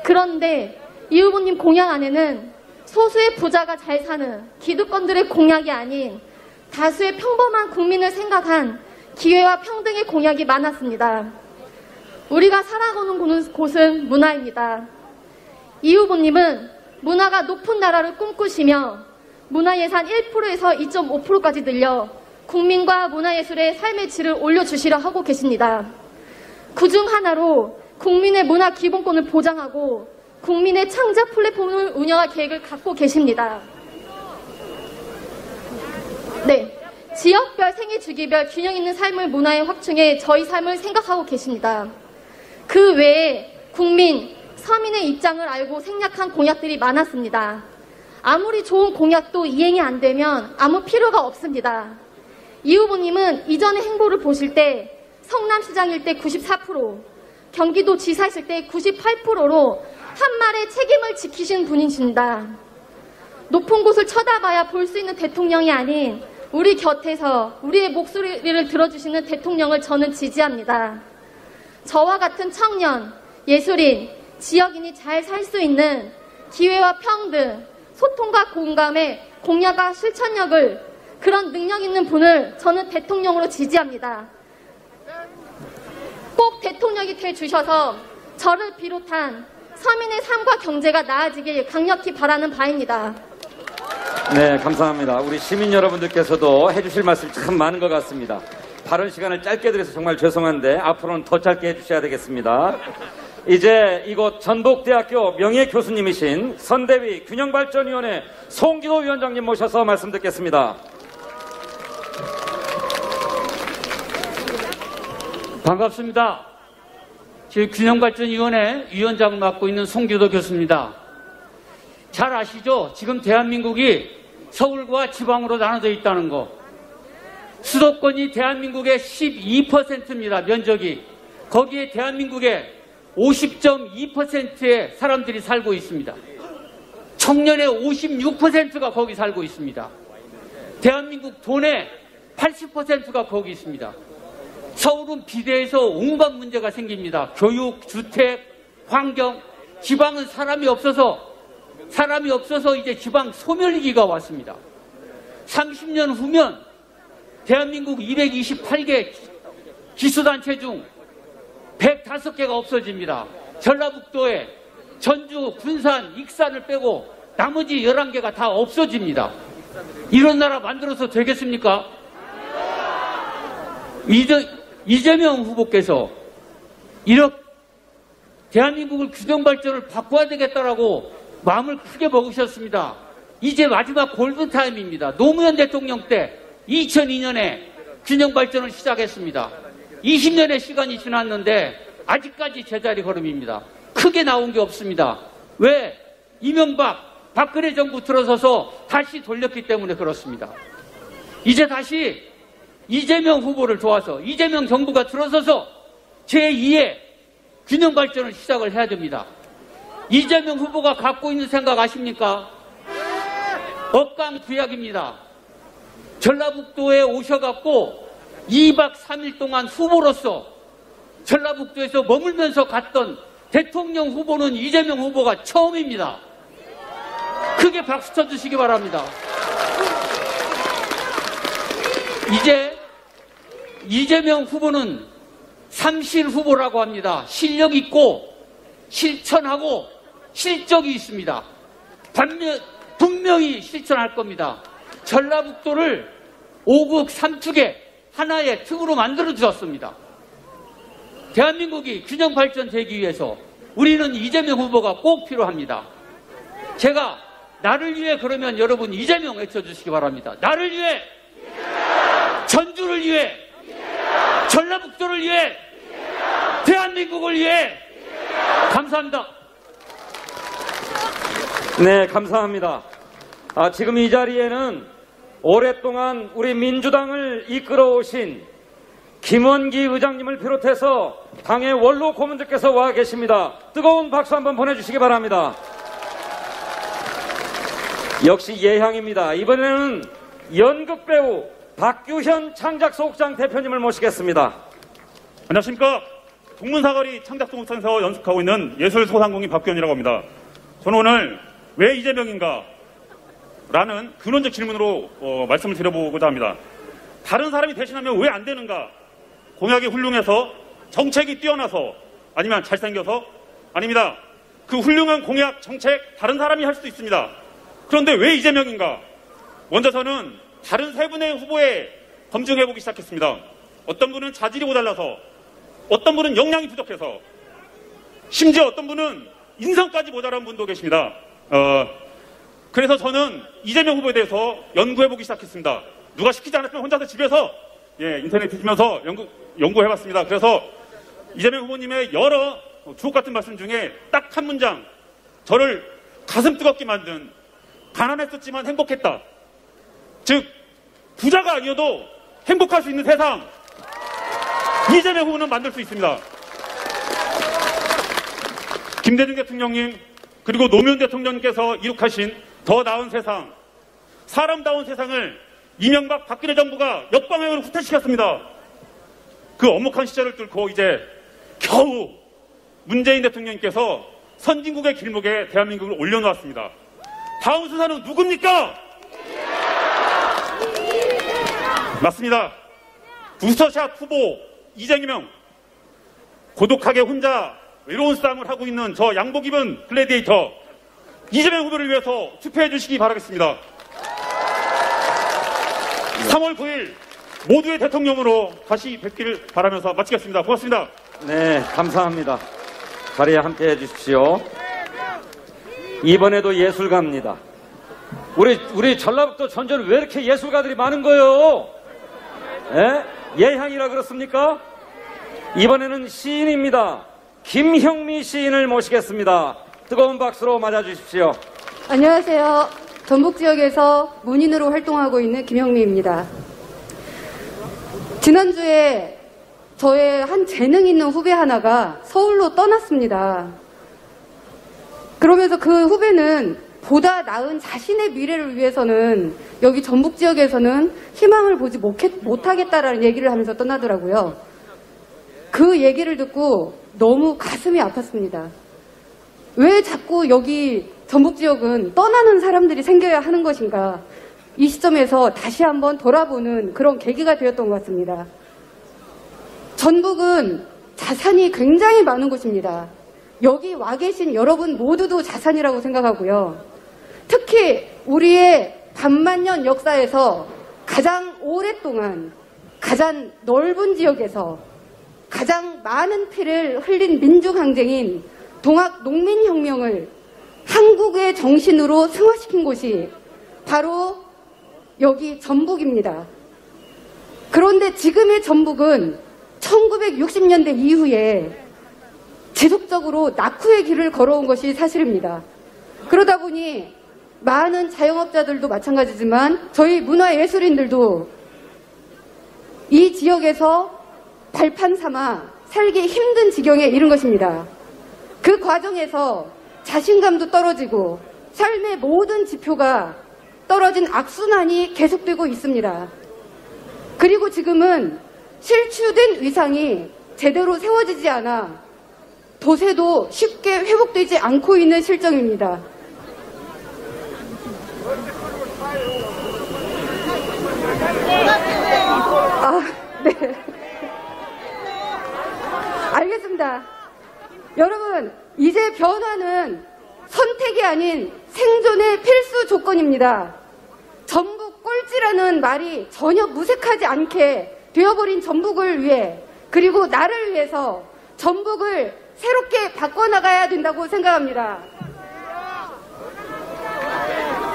그런데 이 후보님 공약 안에는 소수의 부자가 잘 사는 기득권들의 공약이 아닌 다수의 평범한 국민을 생각한 기회와 평등의 공약이 많았습니다. 우리가 살아가는 곳은 문화입니다. 이 후보님은 문화가 높은 나라를 꿈꾸시며 문화예산 1%에서 2.5%까지 늘려 국민과 문화예술의 삶의 질을 올려주시려 하고 계십니다. 그중 하나로 국민의 문화 기본권을 보장하고 국민의 창작 플랫폼을 운영할 계획을 갖고 계십니다. 네, 지역별, 생애주기별 균형 있는 삶을 문화에 확충해 저희 삶을 생각하고 계십니다. 그 외에 국민, 서민의 입장을 알고 생략한 공약들이 많았습니다. 아무리 좋은 공약도 이행이 안 되면 아무 필요가 없습니다. 이 후보님은 이전의 행보를 보실 때 성남시장일 때 94%, 경기도 지사였을 때 98%로 한 말의 책임을 지키신 분이십니다. 높은 곳을 쳐다봐야 볼 수 있는 대통령이 아닌 우리 곁에서 우리의 목소리를 들어주시는 대통령을 저는 지지합니다. 저와 같은 청년, 예술인, 지역인이 잘 살 수 있는 기회와 평등, 소통과 공감의 공약과 실천력을, 그런 능력 있는 분을 저는 대통령으로 지지합니다. 꼭 대통령이 돼주셔서 저를 비롯한 서민의 삶과 경제가 나아지길 강력히 바라는 바입니다. 네, 감사합니다. 우리 시민 여러분들께서도 해주실 말씀이 참 많은 것 같습니다. 발언 시간을 짧게 드려서 정말 죄송한데 앞으로는 더 짧게 해주셔야 되겠습니다. 이제 이곳 전북대학교 명예교수님이신 선대위 균형발전위원회 송기도 위원장님 모셔서 말씀 듣겠습니다. 반갑습니다. 지금 균형발전위원회 위원장을 맡고 있는 송기도 교수입니다. 잘 아시죠? 지금 대한민국이 서울과 지방으로 나눠져 있다는 거. 수도권이 대한민국의 12%입니다. 면적이. 거기에 대한민국의 50.2%의 사람들이 살고 있습니다. 청년의 56%가 거기 살고 있습니다. 대한민국 돈의 80%가 거기 있습니다. 서울은 비대해서 온갖 문제가 생깁니다. 교육, 주택, 환경. 지방은 사람이 없어서 이제 지방 소멸위기가 왔습니다. 30년 후면 대한민국 228개 기수단체 중 105개가 없어집니다. 전라북도에 전주, 군산, 익산을 빼고 나머지 11개가 다 없어집니다. 이런 나라 만들어서 되겠습니까? 이재명 후보께서 이렇게 대한민국을 균형발전을 바꿔야 되겠다라고 마음을 크게 먹으셨습니다. 이제 마지막 골든타임입니다. 노무현 대통령 때 2002년에 균형발전을 시작했습니다. 20년의 시간이 지났는데 아직까지 제자리 걸음입니다. 크게 나온 게 없습니다. 왜? 이명박, 박근혜 정부 들어서서 다시 돌렸기 때문에 그렇습니다. 이제 다시 이재명 후보를 도와서 이재명 정부가 들어서서 제2의 균형발전을 시작을 해야 됩니다. 이재명 후보가 갖고 있는 생각 아십니까? 억강부약입니다. 전라북도에 오셔갖고 2박 3일 동안 후보로서 전라북도에서 머물면서 갔던 대통령 후보는 이재명 후보가 처음입니다. 크게 박수 쳐주시기 바랍니다. 이제 이재명 후보는 삼실 후보라고 합니다. 실력 있고 실천하고 실적이 있습니다. 분명히 실천할 겁니다. 전라북도를 5극 3축의 하나의 특으로 만들어 주었습니다. 대한민국이 균형 발전되기 위해서 우리는 이재명 후보가 꼭 필요합니다. 제가 나를 위해 그러면 여러분 이재명 외쳐주시기 바랍니다. 나를 위해, 전주를 위해, 전라북도를 위해, 대한민국을 위해. 감사합니다. 네, 감사합니다. 지금 이 자리에는 오랫동안 우리 민주당을 이끌어오신 김원기 의장님을 비롯해서 당의 원로 고문들께서 와 계십니다. 뜨거운 박수 한번 보내주시기 바랍니다. 역시 예향입니다. 이번에는 연극배우 박규현 창작소극장 대표님을 모시겠습니다. 안녕하십니까. 동문사거리 창작소극장에서 연습하고 있는 예술소상공인 박규현이라고 합니다. 저는 오늘 왜 이재명인가 라는 근원적 질문으로 말씀을 드려보고자 합니다. 다른 사람이 대신하면 왜 안 되는가? 공약이 훌륭해서, 정책이 뛰어나서, 아니면 잘생겨서? 아닙니다. 그 훌륭한 공약, 정책 다른 사람이 할 수도 있습니다. 그런데 왜 이재명인가? 먼저 저는 다른 세 분의 후보에 검증해보기 시작했습니다. 어떤 분은 자질이 모자라서, 어떤 분은 역량이 부족해서, 심지어 어떤 분은 인성까지 모자란 분도 계십니다. 그래서 저는 이재명 후보에 대해서 연구해보기 시작했습니다. 누가 시키지 않았으면 혼자서 집에서 인터넷 뒤지면서 연구해봤습니다. 그래서 이재명 후보님의 여러 주옥 같은 말씀 중에 딱 한 문장, 저를 가슴 뜨겁게 만든, 가난했었지만 행복했다. 즉 부자가 아니어도 행복할 수 있는 세상, 이재명 후보는 만들 수 있습니다. 김대중 대통령님 그리고 노무현 대통령님께서 이룩하신 더 나은 세상, 사람다운 세상을 이명박 박근혜 정부가 역방향으로 후퇴시켰습니다. 그 엄혹한 시절을 뚫고 이제 겨우 문재인 대통령님께서 선진국의 길목에 대한민국을 올려놓았습니다. 다음 수사는 누굽니까? 맞습니다. 부스터샷 후보 이재명, 고독하게 혼자 외로운 싸움을 하고 있는 저 양복 입은 글래디에이터 이재명 후보를 위해서 투표해 주시기 바라겠습니다. 3월 9일 모두의 대통령으로 다시 뵙기를 바라면서 마치겠습니다. 고맙습니다. 네, 감사합니다. 자리에 함께 해주십시오. 이번에도 예술가입니다. 우리 전라북도 전주는 왜 이렇게 예술가들이 많은 거예요? 예향이라 그렇습니까? 이번에는 시인입니다. 김형미 시인을 모시겠습니다. 뜨거운 박수로 맞아주십시오. 안녕하세요. 전북 지역에서 문인으로 활동하고 있는 김형미입니다. 지난주에 저의 한 재능 있는 후배 하나가 서울로 떠났습니다. 그러면서 그 후배는 보다 나은 자신의 미래를 위해서는 여기 전북 지역에서는 희망을 보지 못하겠다라는 얘기를 하면서 떠나더라고요. 그 얘기를 듣고 너무 가슴이 아팠습니다. 왜 자꾸 여기 전북 지역은 떠나는 사람들이 생겨야 하는 것인가? 이 시점에서 다시 한번 돌아보는 그런 계기가 되었던 것 같습니다. 전북은 자산이 굉장히 많은 곳입니다. 여기 와 계신 여러분 모두도 자산이라고 생각하고요. 특히 우리의 반만년 역사에서 가장 오랫동안 가장 넓은 지역에서 가장 많은 피를 흘린 민주항쟁인 동학농민혁명을 한국의 정신으로 승화시킨 곳이 바로 여기 전북입니다. 그런데 지금의 전북은 1960년대 이후에 지속적으로 낙후의 길을 걸어온 것이 사실입니다. 그러다 보니 많은 자영업자들도 마찬가지지만 저희 문화예술인들도 이 지역에서 발판 삼아 살기 힘든 지경에 이른 것입니다. 그 과정에서 자신감도 떨어지고 삶의 모든 지표가 떨어진 악순환이 계속되고 있습니다. 그리고 지금은 실추된 위상이 제대로 세워지지 않아 도세도 쉽게 회복되지 않고 있는 실정입니다. 네. 알겠습니다. 여러분, 이제 변화는 선택이 아닌 생존의 필수 조건입니다. 전북 꼴찌라는 말이 전혀 무색하지 않게 되어버린 전북을 위해, 그리고 나를 위해서 전북을 새롭게 바꿔나가야 된다고 생각합니다.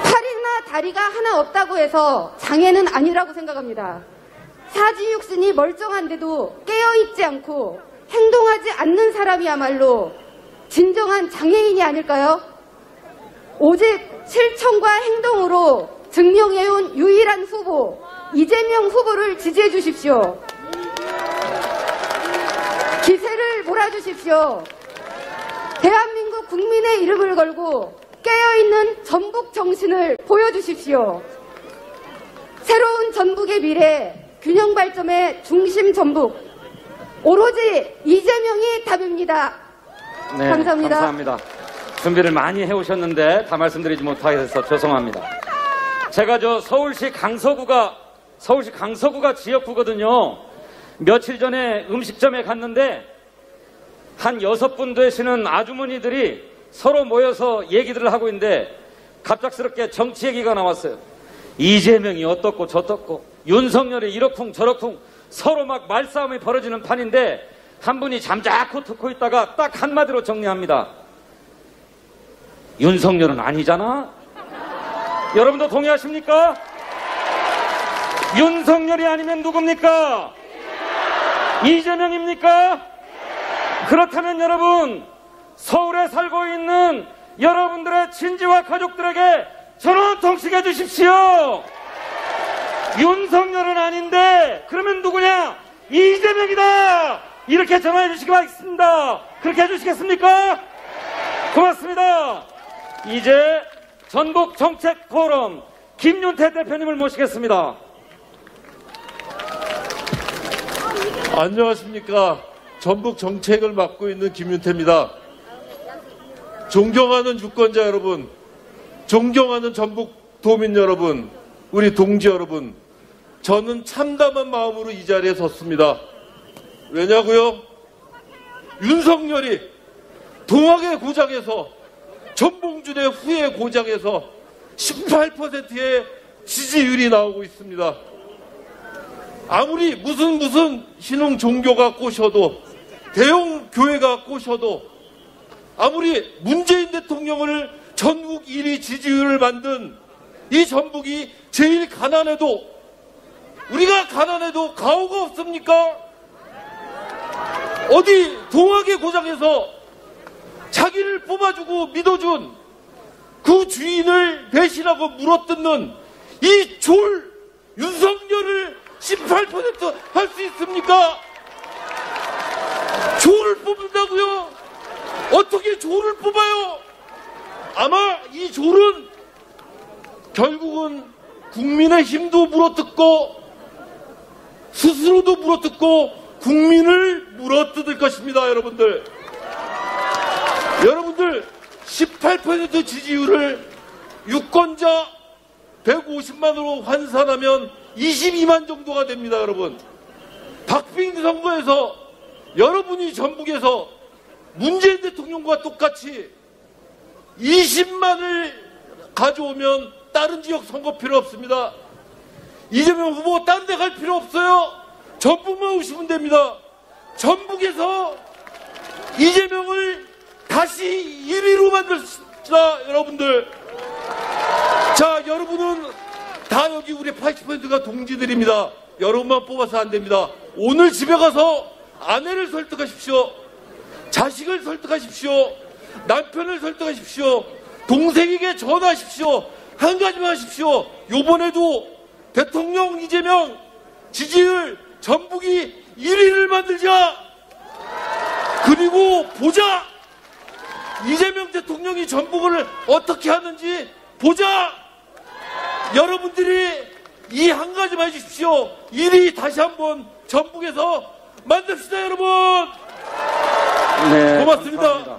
팔이나 다리가 하나 없다고 해서 장애는 아니라고 생각합니다. 사지육신이 멀쩡한데도 깨어있지 않고 행동하지 않는 사람이야말로 진정한 장애인이 아닐까요? 오직 실천과 행동으로 증명해온 유일한 후보, 이재명 후보를 지지해 주십시오. 기세를 몰아주십시오. 대한민국 국민의 이름을 걸고 깨어있는 전북 정신을 보여주십시오. 새로운 전북의 미래, 균형 발전의 중심 전북, 오로지 이재명이 답입니다. 네, 감사합니다. 감사합니다. 준비를 많이 해오셨는데 다 말씀드리지 못하게 돼서 죄송합니다. 제가 서울시 강서구가 지역구거든요. 며칠 전에 음식점에 갔는데 한 6분 되시는 아주머니들이 서로 모여서 얘기들을 하고 있는데 갑작스럽게 정치 얘기가 나왔어요. 이재명이 어떻고 저떻고 윤석열이 이러쿵 저러쿵 서로 막 말싸움이 벌어지는 판인데 한 분이 잠자코 듣고 있다가 딱 한마디로 정리합니다. 윤석열은 아니잖아? 여러분도 동의하십니까? 윤석열이 아니면 누굽니까? 이재명입니까? 그렇다면 여러분, 서울에 살고 있는 여러분들의 친지와 가족들에게 전원 통식해 주십시오. 윤석열은 아닌데 그러면 누구냐? 이재명이다. 이렇게 전화해 주시기 바라겠습니다. 그렇게 해주시겠습니까? 고맙습니다. 이제 전북 정책 포럼 김윤태 대표님을 모시겠습니다. 안녕하십니까. 전북 정책을 맡고 있는 김윤태입니다. 존경하는 유권자 여러분, 존경하는 전북 도민 여러분, 우리 동지 여러분, 저는 참담한 마음으로 이 자리에 섰습니다. 왜냐고요? 윤석열이 동학의 고장에서, 전봉준의 후예 고장에서 18%의 지지율이 나오고 있습니다. 아무리 무슨 신흥 종교가 꼬셔도, 대형 교회가 꼬셔도, 아무리 문재인 대통령을 전국 1위 지지율을 만든 이 전북이 제일 가난해도, 우리가 가난해도 가오가 없습니까? 어디 동학의 고장에서 자기를 뽑아주고 믿어준 그 주인을 배신하고 물어뜯는 이 졸 윤석열을 18% 할 수 있습니까? 조를 뽑는다고요? 어떻게 조를 뽑아요? 아마 이 조는 결국은 국민의 힘도 물어뜯고 스스로도 물어뜯고 국민을 물어뜯을 것입니다. 여러분들 18% 지지율을 유권자 150만으로 환산하면 22만 정도가 됩니다. 여러분 박빙 선거에서 여러분이 전북에서 문재인 대통령과 똑같이 20만을 가져오면 다른 지역 선거 필요 없습니다. 이재명 후보 딴 데 갈 필요 없어요. 전북만 오시면 됩니다. 전북에서 이재명을 다시 1위로 만들자. 여러분들 자, 여러분은 다 여기 우리 80%가 동지들입니다. 여러분만 뽑아서 안 됩니다. 오늘 집에 가서 아내를 설득하십시오. 자식을 설득하십시오. 남편을 설득하십시오. 동생에게 전화하십시오. 한 가지만 하십시오. 요번에도 대통령 이재명 지지율 전북이 1위를 만들자. 그리고 보자. 이재명 대통령이 전북을 어떻게 하는지 보자. 여러분들이 이 한 가지만 해주십시오. 1위 다시 한번 전북에서 만듭시다. 여러분. 네, 고맙습니다. 감사합니다.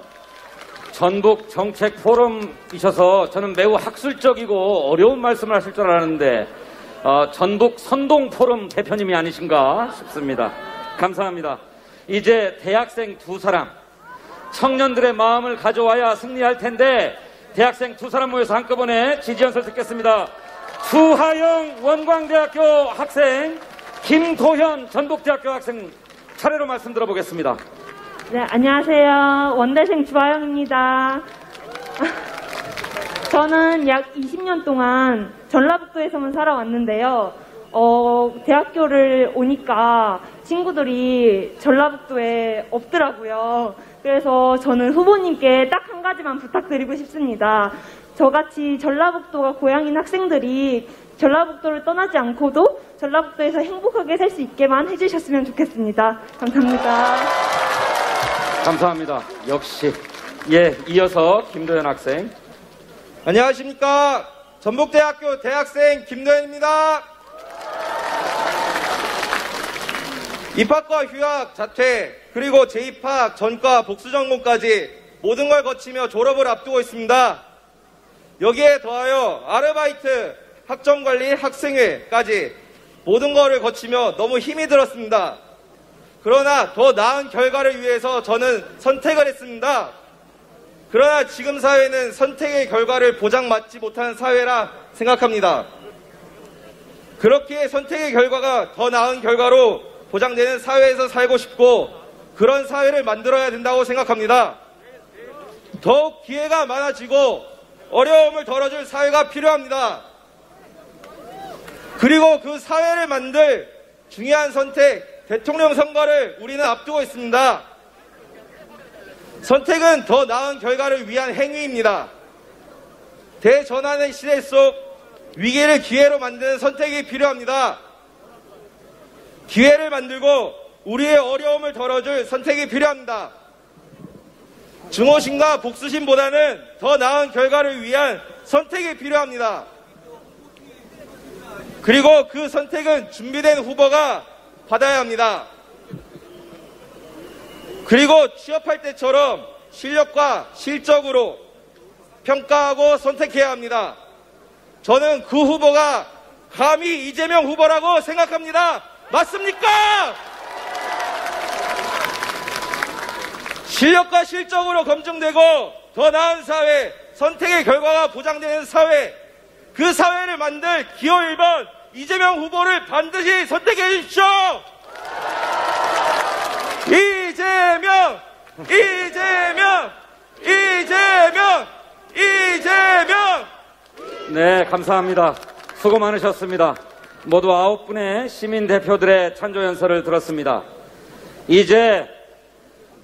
전북 정책 포럼이셔서 저는 매우 학술적이고 어려운 말씀을 하실 줄 알았는데 전북 선동 포럼 대표님이 아니신가 싶습니다. 감사합니다. 이제 대학생 두 사람, 청년들의 마음을 가져와야 승리할 텐데 대학생 두 사람 모여서 한꺼번에 지지 연설 듣겠습니다. 주하영 원광대학교 학생, 김도현 전북대학교 학생 차례로 말씀 들어보겠습니다. 네, 안녕하세요. 원대생 주하영입니다. 저는 약 20년 동안 전라북도에서만 살아왔는데요. 대학교를 오니까 친구들이 전라북도에 없더라고요. 그래서 저는 후보님께 딱 한 가지만 부탁드리고 싶습니다. 저같이 전라북도가 고향인 학생들이 전라북도를 떠나지 않고도 전라북도에서 행복하게 살 수 있게만 해주셨으면 좋겠습니다. 감사합니다. 감사합니다. 역시 예, 이어서 김도현 학생. 안녕하십니까. 전북대학교 대학생 김도현입니다. 입학과 휴학, 자퇴, 그리고 재입학, 전과, 복수전공까지 모든 걸 거치며 졸업을 앞두고 있습니다. 여기에 더하여 아르바이트, 학점관리, 학생회까지 모든 것을 거치며 너무 힘이 들었습니다. 그러나 더 나은 결과를 위해서 저는 선택을 했습니다. 그러나 지금 사회는 선택의 결과를 보장받지 못하는 사회라 생각합니다. 그렇기에 선택의 결과가 더 나은 결과로 보장되는 사회에서 살고 싶고 그런 사회를 만들어야 된다고 생각합니다. 더욱 기회가 많아지고 어려움을 덜어줄 사회가 필요합니다. 그리고 그 사회를 만들 중요한 선택, 대통령 선거를 우리는 앞두고 있습니다. 선택은 더 나은 결과를 위한 행위입니다. 대전환의 시대 속 위기를 기회로 만드는 선택이 필요합니다. 기회를 만들고 우리의 어려움을 덜어줄 선택이 필요합니다. 증오심과 복수심보다는 더 나은 결과를 위한 선택이 필요합니다. 그리고 그 선택은 준비된 후보가 받아야 합니다. 그리고 취업할 때처럼 실력과 실적으로 평가하고 선택해야 합니다. 저는 그 후보가 감히 이재명 후보라고 생각합니다. 맞습니까? 실력과 실적으로 검증되고 더 나은 사회, 선택의 결과가 보장되는 사회, 그 사회를 만들 기호 1번 이재명 후보를 반드시 선택해 주십시오. 이재명, 이재명, 이재명, 이재명. 네, 감사합니다. 수고 많으셨습니다. 모두 9분의 시민 대표들의 찬조 연설을 들었습니다. 이제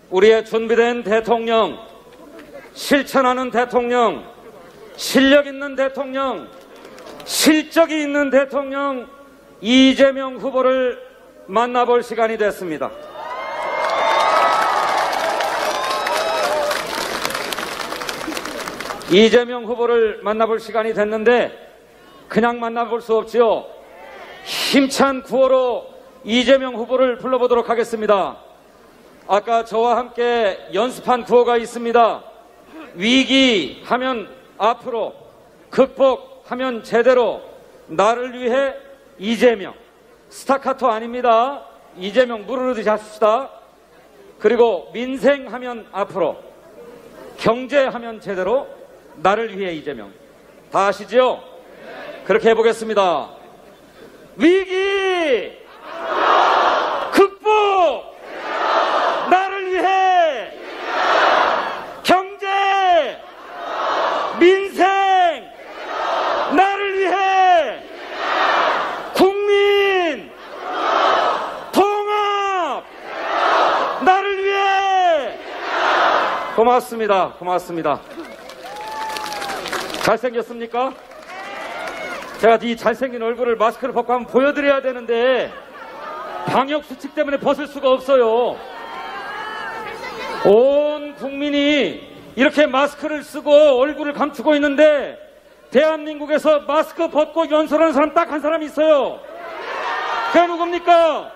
우리의 준비된 대통령, 실천하는 대통령, 실력 있는 대통령, 실적이 있는 대통령 이재명 후보를 만나볼 시간이 됐습니다. 이재명 후보를 만나볼 시간이 됐는데 그냥 만나볼 수 없지요. 힘찬 구호로 이재명 후보를 불러보도록 하겠습니다. 아까 저와 함께 연습한 구호가 있습니다. 위기 하면 앞으로, 극복하면 제대로, 나를 위해 이재명. 스타카토 아닙니다. 이재명 무르르듯이 하십시다. 그리고 민생하면 앞으로, 경제하면 제대로, 나를 위해 이재명. 다 아시죠? 그렇게 해보겠습니다. 위기! 극복! 나를 위해! 경제! 민생! 나를 위해! 국민! 통합! 나를 위해! 고맙습니다. 고맙습니다. 잘생겼습니까? 제가 이 잘생긴 얼굴을 마스크를 벗고 한번 보여드려야 되는데 방역수칙 때문에 벗을 수가 없어요. 온 국민이 이렇게 마스크를 쓰고 얼굴을 감추고 있는데 대한민국에서 마스크 벗고 연설하는 사람 딱 한 사람이 있어요. 그게 누굽니까?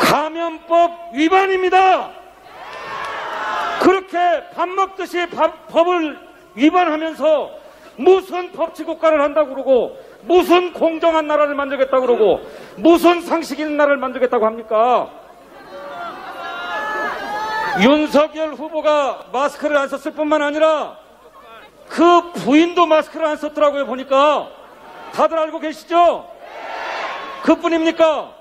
감염법 위반입니다. 그렇게 밥 먹듯이 법을 위반하면서 무슨 법치국가를 한다고 그러고 무슨 공정한 나라를 만들겠다고 그러고 무슨 상식 있는 나라를 만들겠다고 합니까? 윤석열 후보가 마스크를 안 썼을 뿐만 아니라 그 부인도 마스크를 안 썼더라고요. 보니까 다들 알고 계시죠? 그뿐입니까?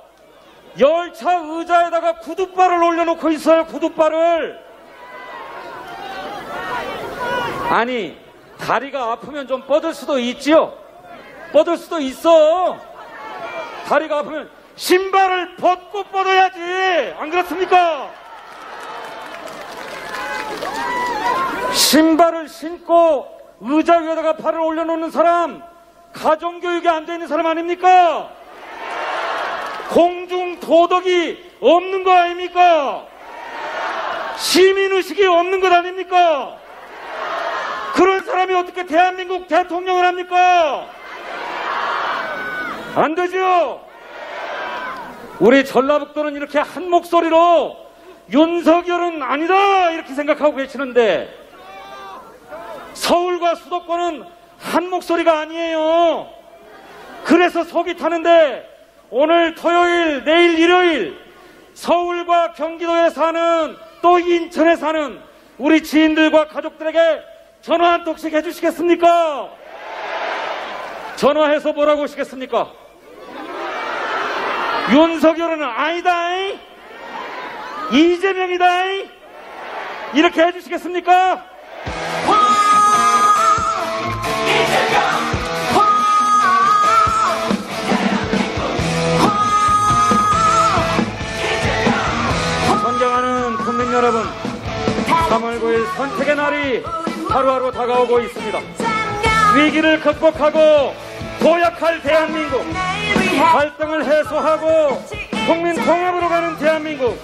열차 의자에다가 구둣바를 올려놓고 있어요. 구둣바를. 아니 다리가 아프면 좀 뻗을 수도 있지요. 뻗을 수도 있어. 다리가 아프면 신발을 벗고 뻗어야지. 안 그렇습니까? 신발을 신고 의자 위에다가 발을 올려놓는 사람 가정교육이 안 돼 있는 사람 아닙니까? 공중도덕이 없는 거 아닙니까? 시민의식이 없는 것 아닙니까? 그런 사람이 어떻게 대한민국 대통령을 합니까? 안 되죠? 우리 전라북도는 이렇게 한 목소리로 윤석열은 아니다 이렇게 생각하고 계시는데 서울과 수도권은 한 목소리가 아니에요. 그래서 속이 타는데 오늘 토요일, 내일 일요일 서울과 경기도에 사는 또 인천에 사는 우리 지인들과 가족들에게 전화 한 통씩 해주시겠습니까? 전화해서 뭐라고 하시겠습니까? 윤석열은 아니다. 이재명이다. 이렇게 해주시겠습니까? 존경하는 국민 여러분, 3월 9일 선택의 날이 하루하루 다가오고 있습니다. 위기를 극복하고 도약할 대한민국, 갈등을 해소하고 국민 통합으로 가는 대한민국,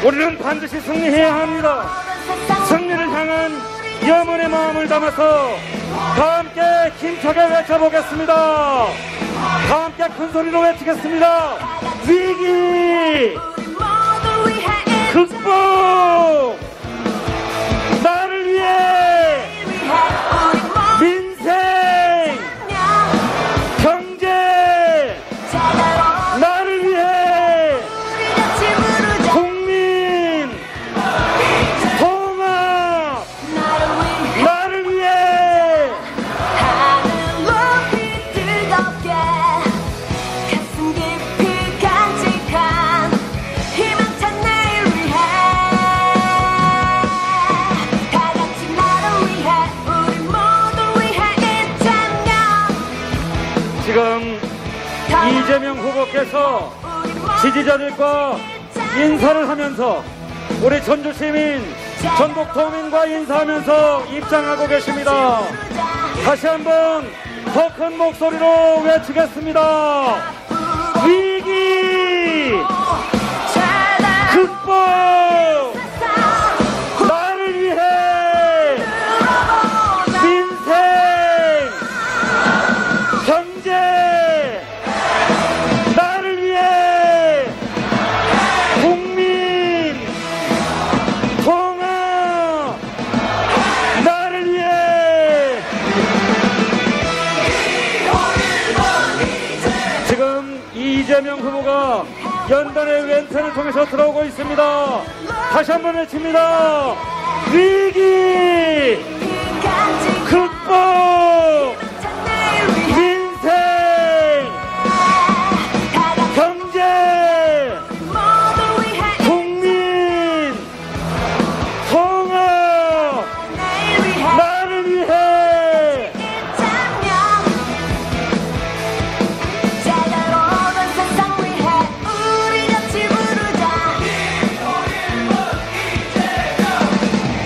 우리는 반드시 승리해야 합니다. 승리를 향한 염원의 마음을 담아서 다 함께 힘차게 외쳐보겠습니다. 다 함께 큰 소리로 외치겠습니다. 위기 극복, 나를 위해 민생 경제, 나를 위해 국민 통합, 나를 위해 가슴 깊이 간직한 희망찬 내일 위해 다 같이 나를 위해 우리 모두 위해 이재명. 지금 이재명 후보께서 지지자들과 인사를 하면서 우리 전주 시민, 전국 도민과 인사하면서 입장하고 계십니다. 다시 한번 더 큰 목소리로 외치겠습니다. 위기 극복, 나를 위해 이재명 후보가 연단의 왼편을 통해서 들어오고 있습니다. 다시 한번 외칩니다. 위기 극복, 민생 경제 국민 통합, 나를 위해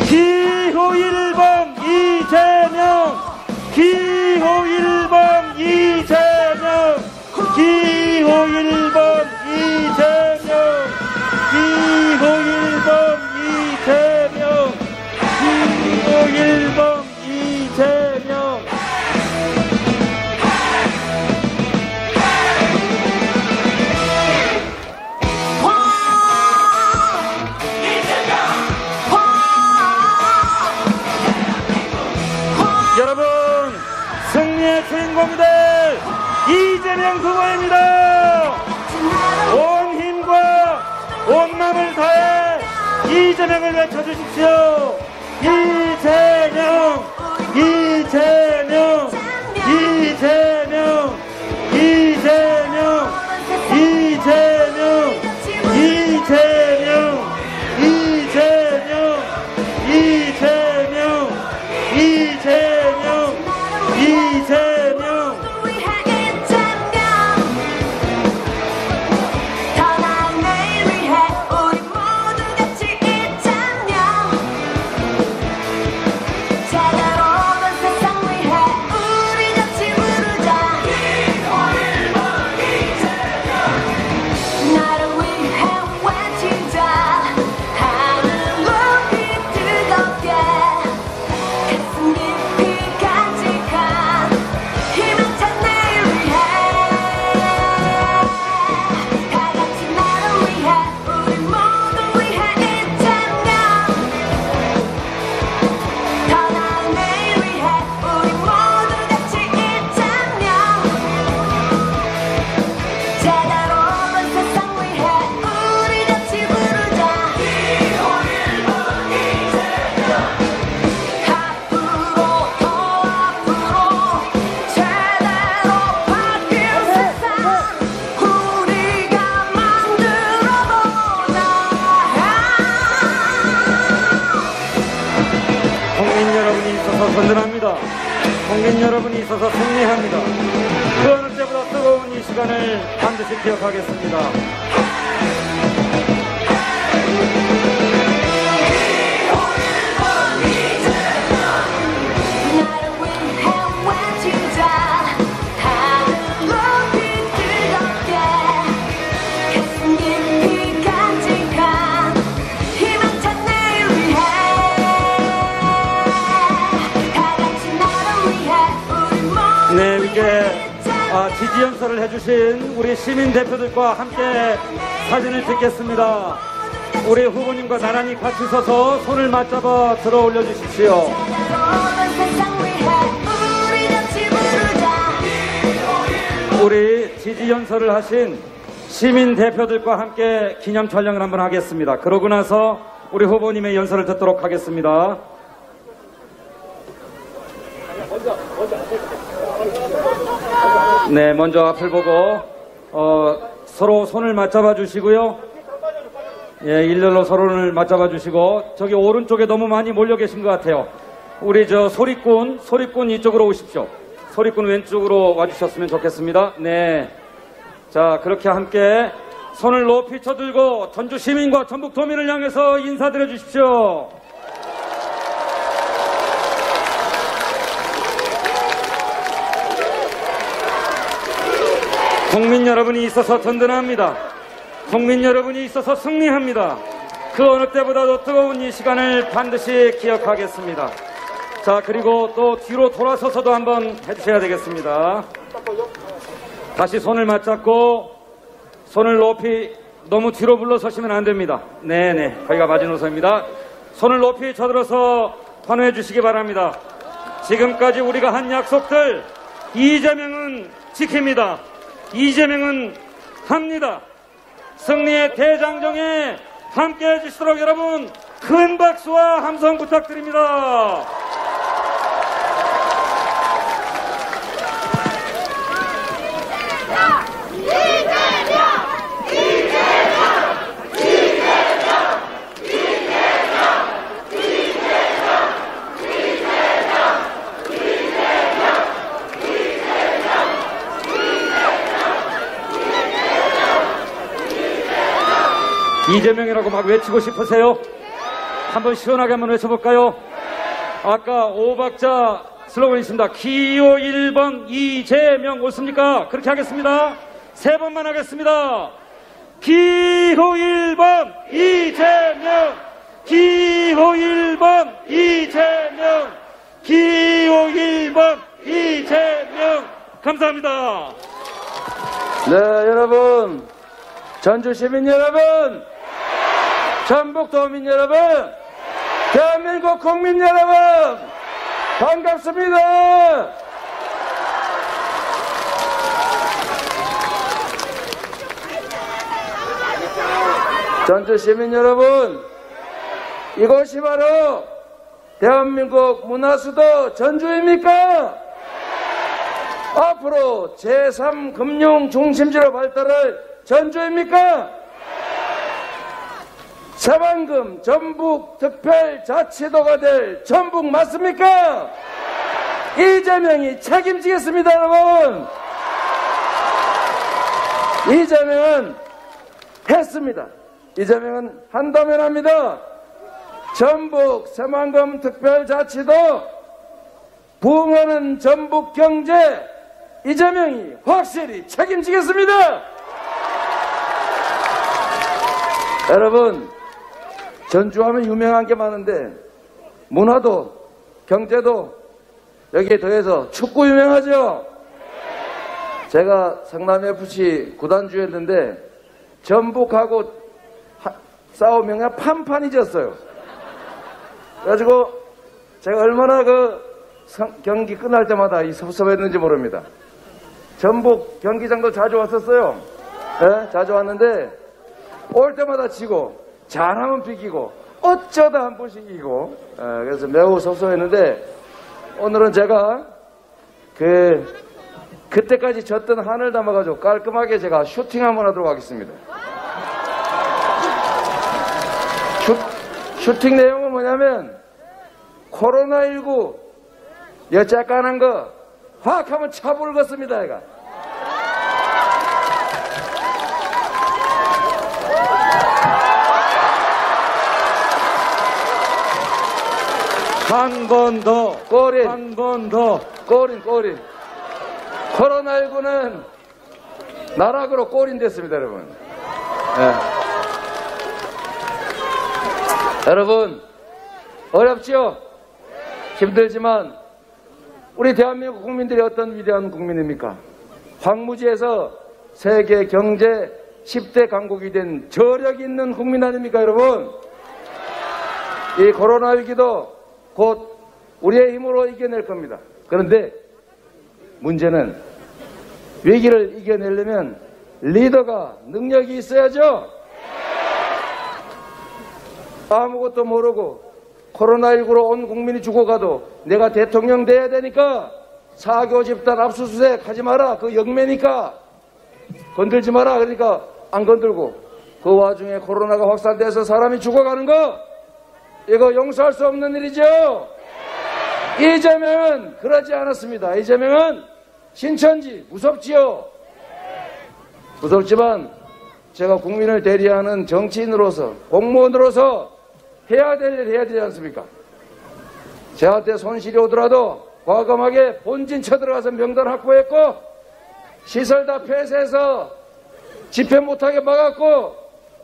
기호 1번 이재명, 기호 1번 이재명, 기호 1번 이재명, 기호 1번 이재명, 기호 1번 이재명. 여러분, 승리의 주인공들 이재명 후보입니다. 온 힘과 온 마음을 다해 이재명을 외쳐주십시오. 이재명, 이재명, 이재명, 이재명, 이재명, 이재명, 이재명, 이재명, 이재명, 이재명. 든든합니다. 국민 여러분이 있어서 승리합니다. 그 어느 때보다 뜨거운 이 시간을 반드시 기억하겠습니다. 네, 이제 지지 연설을 해주신 우리 시민 대표들과 함께 사진을 찍겠습니다. 우리 후보님과 나란히 같이 서서 손을 맞잡아 들어 올려 주십시오. 우리 지지 연설을 하신 시민 대표들과 함께 기념 촬영을 한번 하겠습니다. 그러고 나서 우리 후보님의 연설을 듣도록 하겠습니다. 네, 먼저 앞을 보고 서로 손을 맞잡아 주시고요. 예, 일렬로 서로를 맞잡아 주시고, 저기 오른쪽에 너무 많이 몰려 계신 것 같아요. 우리 소리꾼 이쪽으로 오십시오. 소리꾼 왼쪽으로 와주셨으면 좋겠습니다. 네, 자, 그렇게 함께 손을 높이 쳐들고 전주 시민과 전북 도민을 향해서 인사드려 주십시오. 국민 여러분이 있어서 든든합니다. 국민 여러분이 있어서 승리합니다. 그 어느 때보다도 뜨거운 이 시간을 반드시 기억하겠습니다. 자, 그리고 또 뒤로 돌아서서도 한번 해주셔야 되겠습니다. 다시 손을 맞잡고 손을 높이, 너무 뒤로 물러서시면 안 됩니다. 네네, 거기가 마지노선입니다. 손을 높이 쳐들어서 환호해 주시기 바랍니다. 지금까지 우리가 한 약속들 이재명은 지킵니다. 이재명은 합니다. 승리의 대장정에 함께 해주시도록 여러분 큰 박수와 함성 부탁드립니다. 이재명이라고 막 외치고 싶으세요? 한번 시원하게 한번 외쳐볼까요? 아까 5박자 슬로건이 있습니다. 기호 1번 이재명 옳습니까? 그렇게 하겠습니다. 3번만 하겠습니다. 기호 1번 이재명, 기호 1번 이재명, 기호 1번 이재명. 감사합니다. 네, 여러분, 전주 시민 여러분, 전북 도민 여러분, 대한민국 국민 여러분, 반갑습니다. 전주 시민 여러분, 이곳이 바로 대한민국 문화수도 전주입니까? 앞으로 제3금융 중심지로 발달할 전주입니까? 새만금 전북특별자치도가 될 전북 맞습니까? 이재명이 책임지겠습니다, 여러분. 이재명은 했습니다. 이재명은 한다면 합니다. 전북 새만금 특별자치도 부흥하는 전북 경제 이재명이 확실히 책임지겠습니다. 여러분, 전주하면 유명한 게 많은데 문화도 경제도 여기에 더해서 축구 유명하죠. 제가 성남FC 구단주였는데 전북하고 싸우면 판판이 졌어요. 그래가지고 제가 얼마나 경기 끝날 때마다 섭섭했는지 모릅니다. 전북 경기장도 자주 왔었어요. 네? 자주 왔는데 올 때마다 지고 잘하면 비기고 어쩌다 한 번씩 이기고 그래서 매우 섭섭했는데 오늘은 제가 그때까지 졌던 한을 담아가지고 깔끔하게 제가 슈팅 한번 하도록 하겠습니다. 슈팅 내용은 뭐냐면 코로나19 여짝간한 거 확 하면 차불겠습니다. 얘가 한 번 더, 꼬린, 한 번 더, 꼬린. 코로나19는 나락으로 꼬린 됐습니다, 여러분. 네. 여러분, 어렵지요? 힘들지만 우리 대한민국 국민들이 어떤 위대한 국민입니까? 황무지에서 세계 경제 10대 강국이 된 저력 있는 국민 아닙니까, 여러분? 이 코로나 위기도 곧 우리의 힘으로 이겨낼 겁니다. 그런데 문제는 위기를 이겨내려면 리더가 능력이 있어야죠. 아무것도 모르고 코로나19로 온 국민이 죽어가도 내가 대통령 돼야 되니까 사교 집단 압수수색 하지 마라. 그 영매니까 건들지 마라. 그러니까 안 건들고 그 와중에 코로나가 확산돼서 사람이 죽어가는 거 이거 용서할 수 없는 일이죠. 이재명은 그러지 않았습니다. 이재명은 신천지 무섭지요. 무섭지만 제가 국민을 대리하는 정치인으로서 공무원으로서 해야 될 일 해야 되지 않습니까? 저한테 손실이 오더라도 과감하게 본진 쳐들어가서 명단 확보했고 시설 다 폐쇄해서 집회 못하게 막았고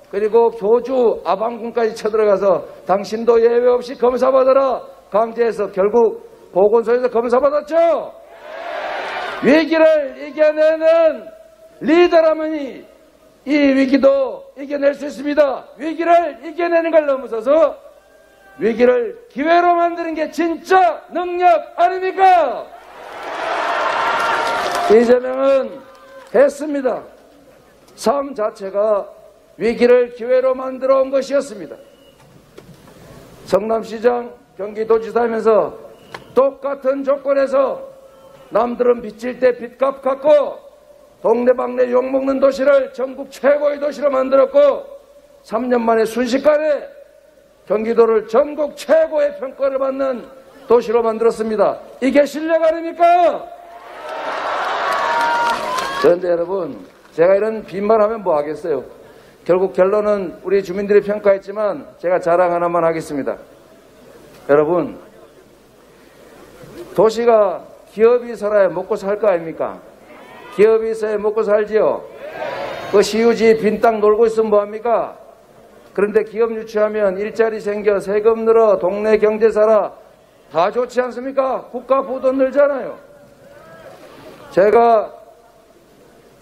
그리고 교주 아방궁까지 쳐들어가서 당신도 예외 없이 검사받아라 강제해서 결국 보건소에서 검사받았죠. 위기를 이겨내는 리더라면이 이 위기도 이겨낼 수 있습니다. 위기를 이겨내는 걸 넘어서서 위기를 기회로 만드는 게 진짜 능력 아닙니까? 이재명은 했습니다. 삶 자체가 위기를 기회로 만들어 온 것이었습니다. 성남시장, 경기도지사 하면서 똑같은 조건에서 남들은 빚질 때 빚값 갚고 동네방네 욕먹는 도시를 전국 최고의 도시로 만들었고 3년 만에 순식간에 경기도를 전국 최고의 평가를 받는 도시로 만들었습니다. 이게 실력 아닙니까? 그런데 여러분, 제가 이런 빈말하면 뭐 하겠어요? 결국 결론은 우리 주민들이 평가했지만 제가 자랑 하나만 하겠습니다. 여러분, 도시가 기업이 살아야 먹고 살 거 아닙니까? 기업이 있어야 먹고 살지요. 그 시유지 빈 땅 놀고 있으면 뭐합니까? 그런데 기업 유치하면 일자리 생겨, 세금 늘어, 동네 경제 살아, 다 좋지 않습니까? 국가 부도 늘잖아요. 제가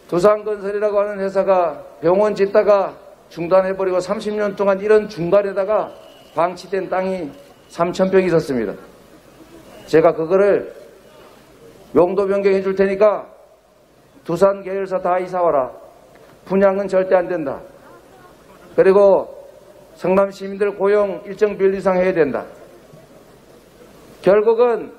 두산건설이라고 하는 회사가 병원 짓다가 중단해버리고 30년 동안 이런 중간에다가 방치된 땅이 3,000평 있었습니다. 제가 그거를 용도 변경해 줄 테니까 두산 계열사 다 이사와라. 분양은 절대 안 된다. 그리고 성남 시민들 고용 일정 비율 이상 해야 된다. 결국은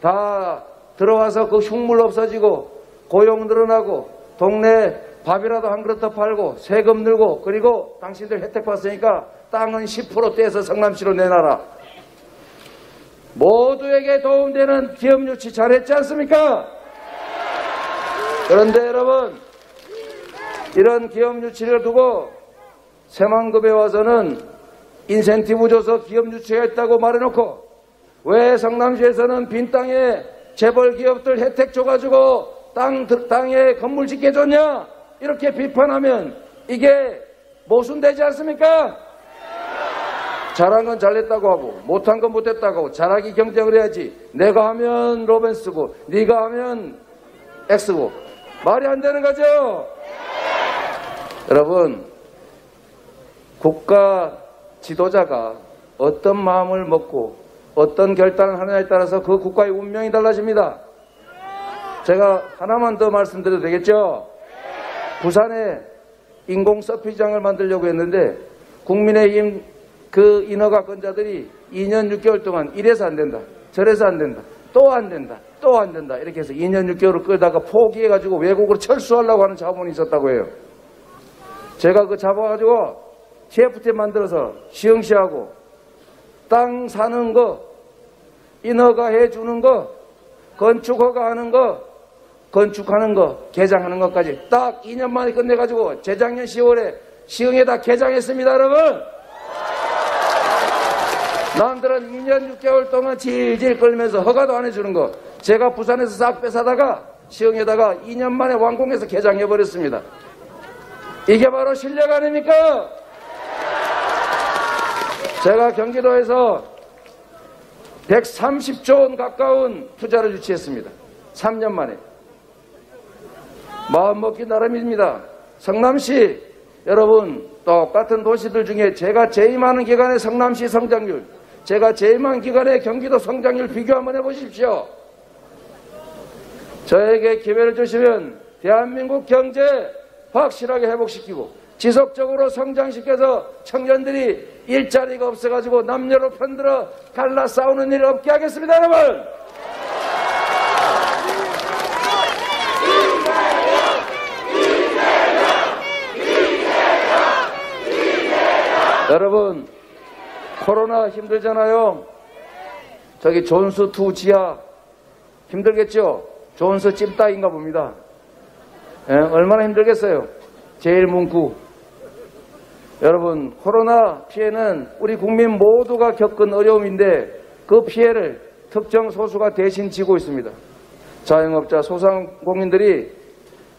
다 들어와서 그 흉물 없어지고 고용 늘어나고 동네 밥이라도 한 그릇 더 팔고 세금 늘고 그리고 당신들 혜택 받으니까 땅은 10% 떼서 성남시로 내놔라. 모두에게 도움되는 기업 유치 잘했지 않습니까? 그런데 여러분, 이런 기업 유치를 두고 새만금에 와서는 인센티브 줘서 기업 유치했다고 말해놓고 왜 성남시에서는 빈 땅에 재벌 기업들 혜택 줘가지고 땅에 건물 짓게 줬냐? 이렇게 비판하면 이게 모순되지 않습니까? 잘한 건 잘했다고 하고 못한 건 못했다고 하고 잘하기 경쟁을 해야지. 내가 하면 로벤스고 네가 하면 X고 말이 안 되는 거죠? 여러분, 국가 지도자가 어떤 마음을 먹고 어떤 결단을 하느냐에 따라서 그 국가의 운명이 달라집니다. 제가 하나만 더 말씀드려도 되겠죠? 부산에 인공 서피장을 만들려고 했는데 국민의힘 그 인허가권자들이 2년 6개월 동안 이래서 안 된다, 저래서 안 된다, 또 안 된다, 또 안 된다 이렇게 해서 2년 6개월을 끌다가 포기해가지고 외국으로 철수하려고 하는 자본이 있었다고 해요. 제가 그 잡아가지고 TFT 만들어서 시흥시하고 땅 사는 거, 인허가 해주는 거, 건축 허가하는 거, 건축하는 거, 개장하는 것까지 딱 2년 만에 끝내가지고 재작년 10월에 시흥에다 개장했습니다, 여러분. 남들은 2년 6개월 동안 질질 끌면서 허가도 안 해주는 거 제가 부산에서 싹 뺏어다가 시흥에다가 2년 만에 완공해서 개장해버렸습니다. 이게 바로 실력 아닙니까? 제가 경기도에서 130조 원 가까운 투자를 유치했습니다. 3년 만에. 마음먹기 나름입니다. 성남시, 여러분 똑같은 도시들 중에 제가 제일 많은 기간의 성남시 성장률, 제가 제일 많은 기간의 경기도 성장률 비교 한번 해보십시오. 저에게 기회를 주시면 대한민국 경제 확실하게 회복시키고 지속적으로 성장시켜서 청년들이 일자리가 없어가지고 남녀로 편들어 갈라 싸우는 일 없게 하겠습니다, 여러분. 여러분, 코로나 힘들잖아요. 저기 존스2 지하 힘들겠죠? 존스 찜닭인가 봅니다. 예, 얼마나 힘들겠어요? 제일 문구. 여러분, 코로나 피해는 우리 국민 모두가 겪은 어려움인데 그 피해를 특정 소수가 대신 지고 있습니다. 자영업자, 소상공인들이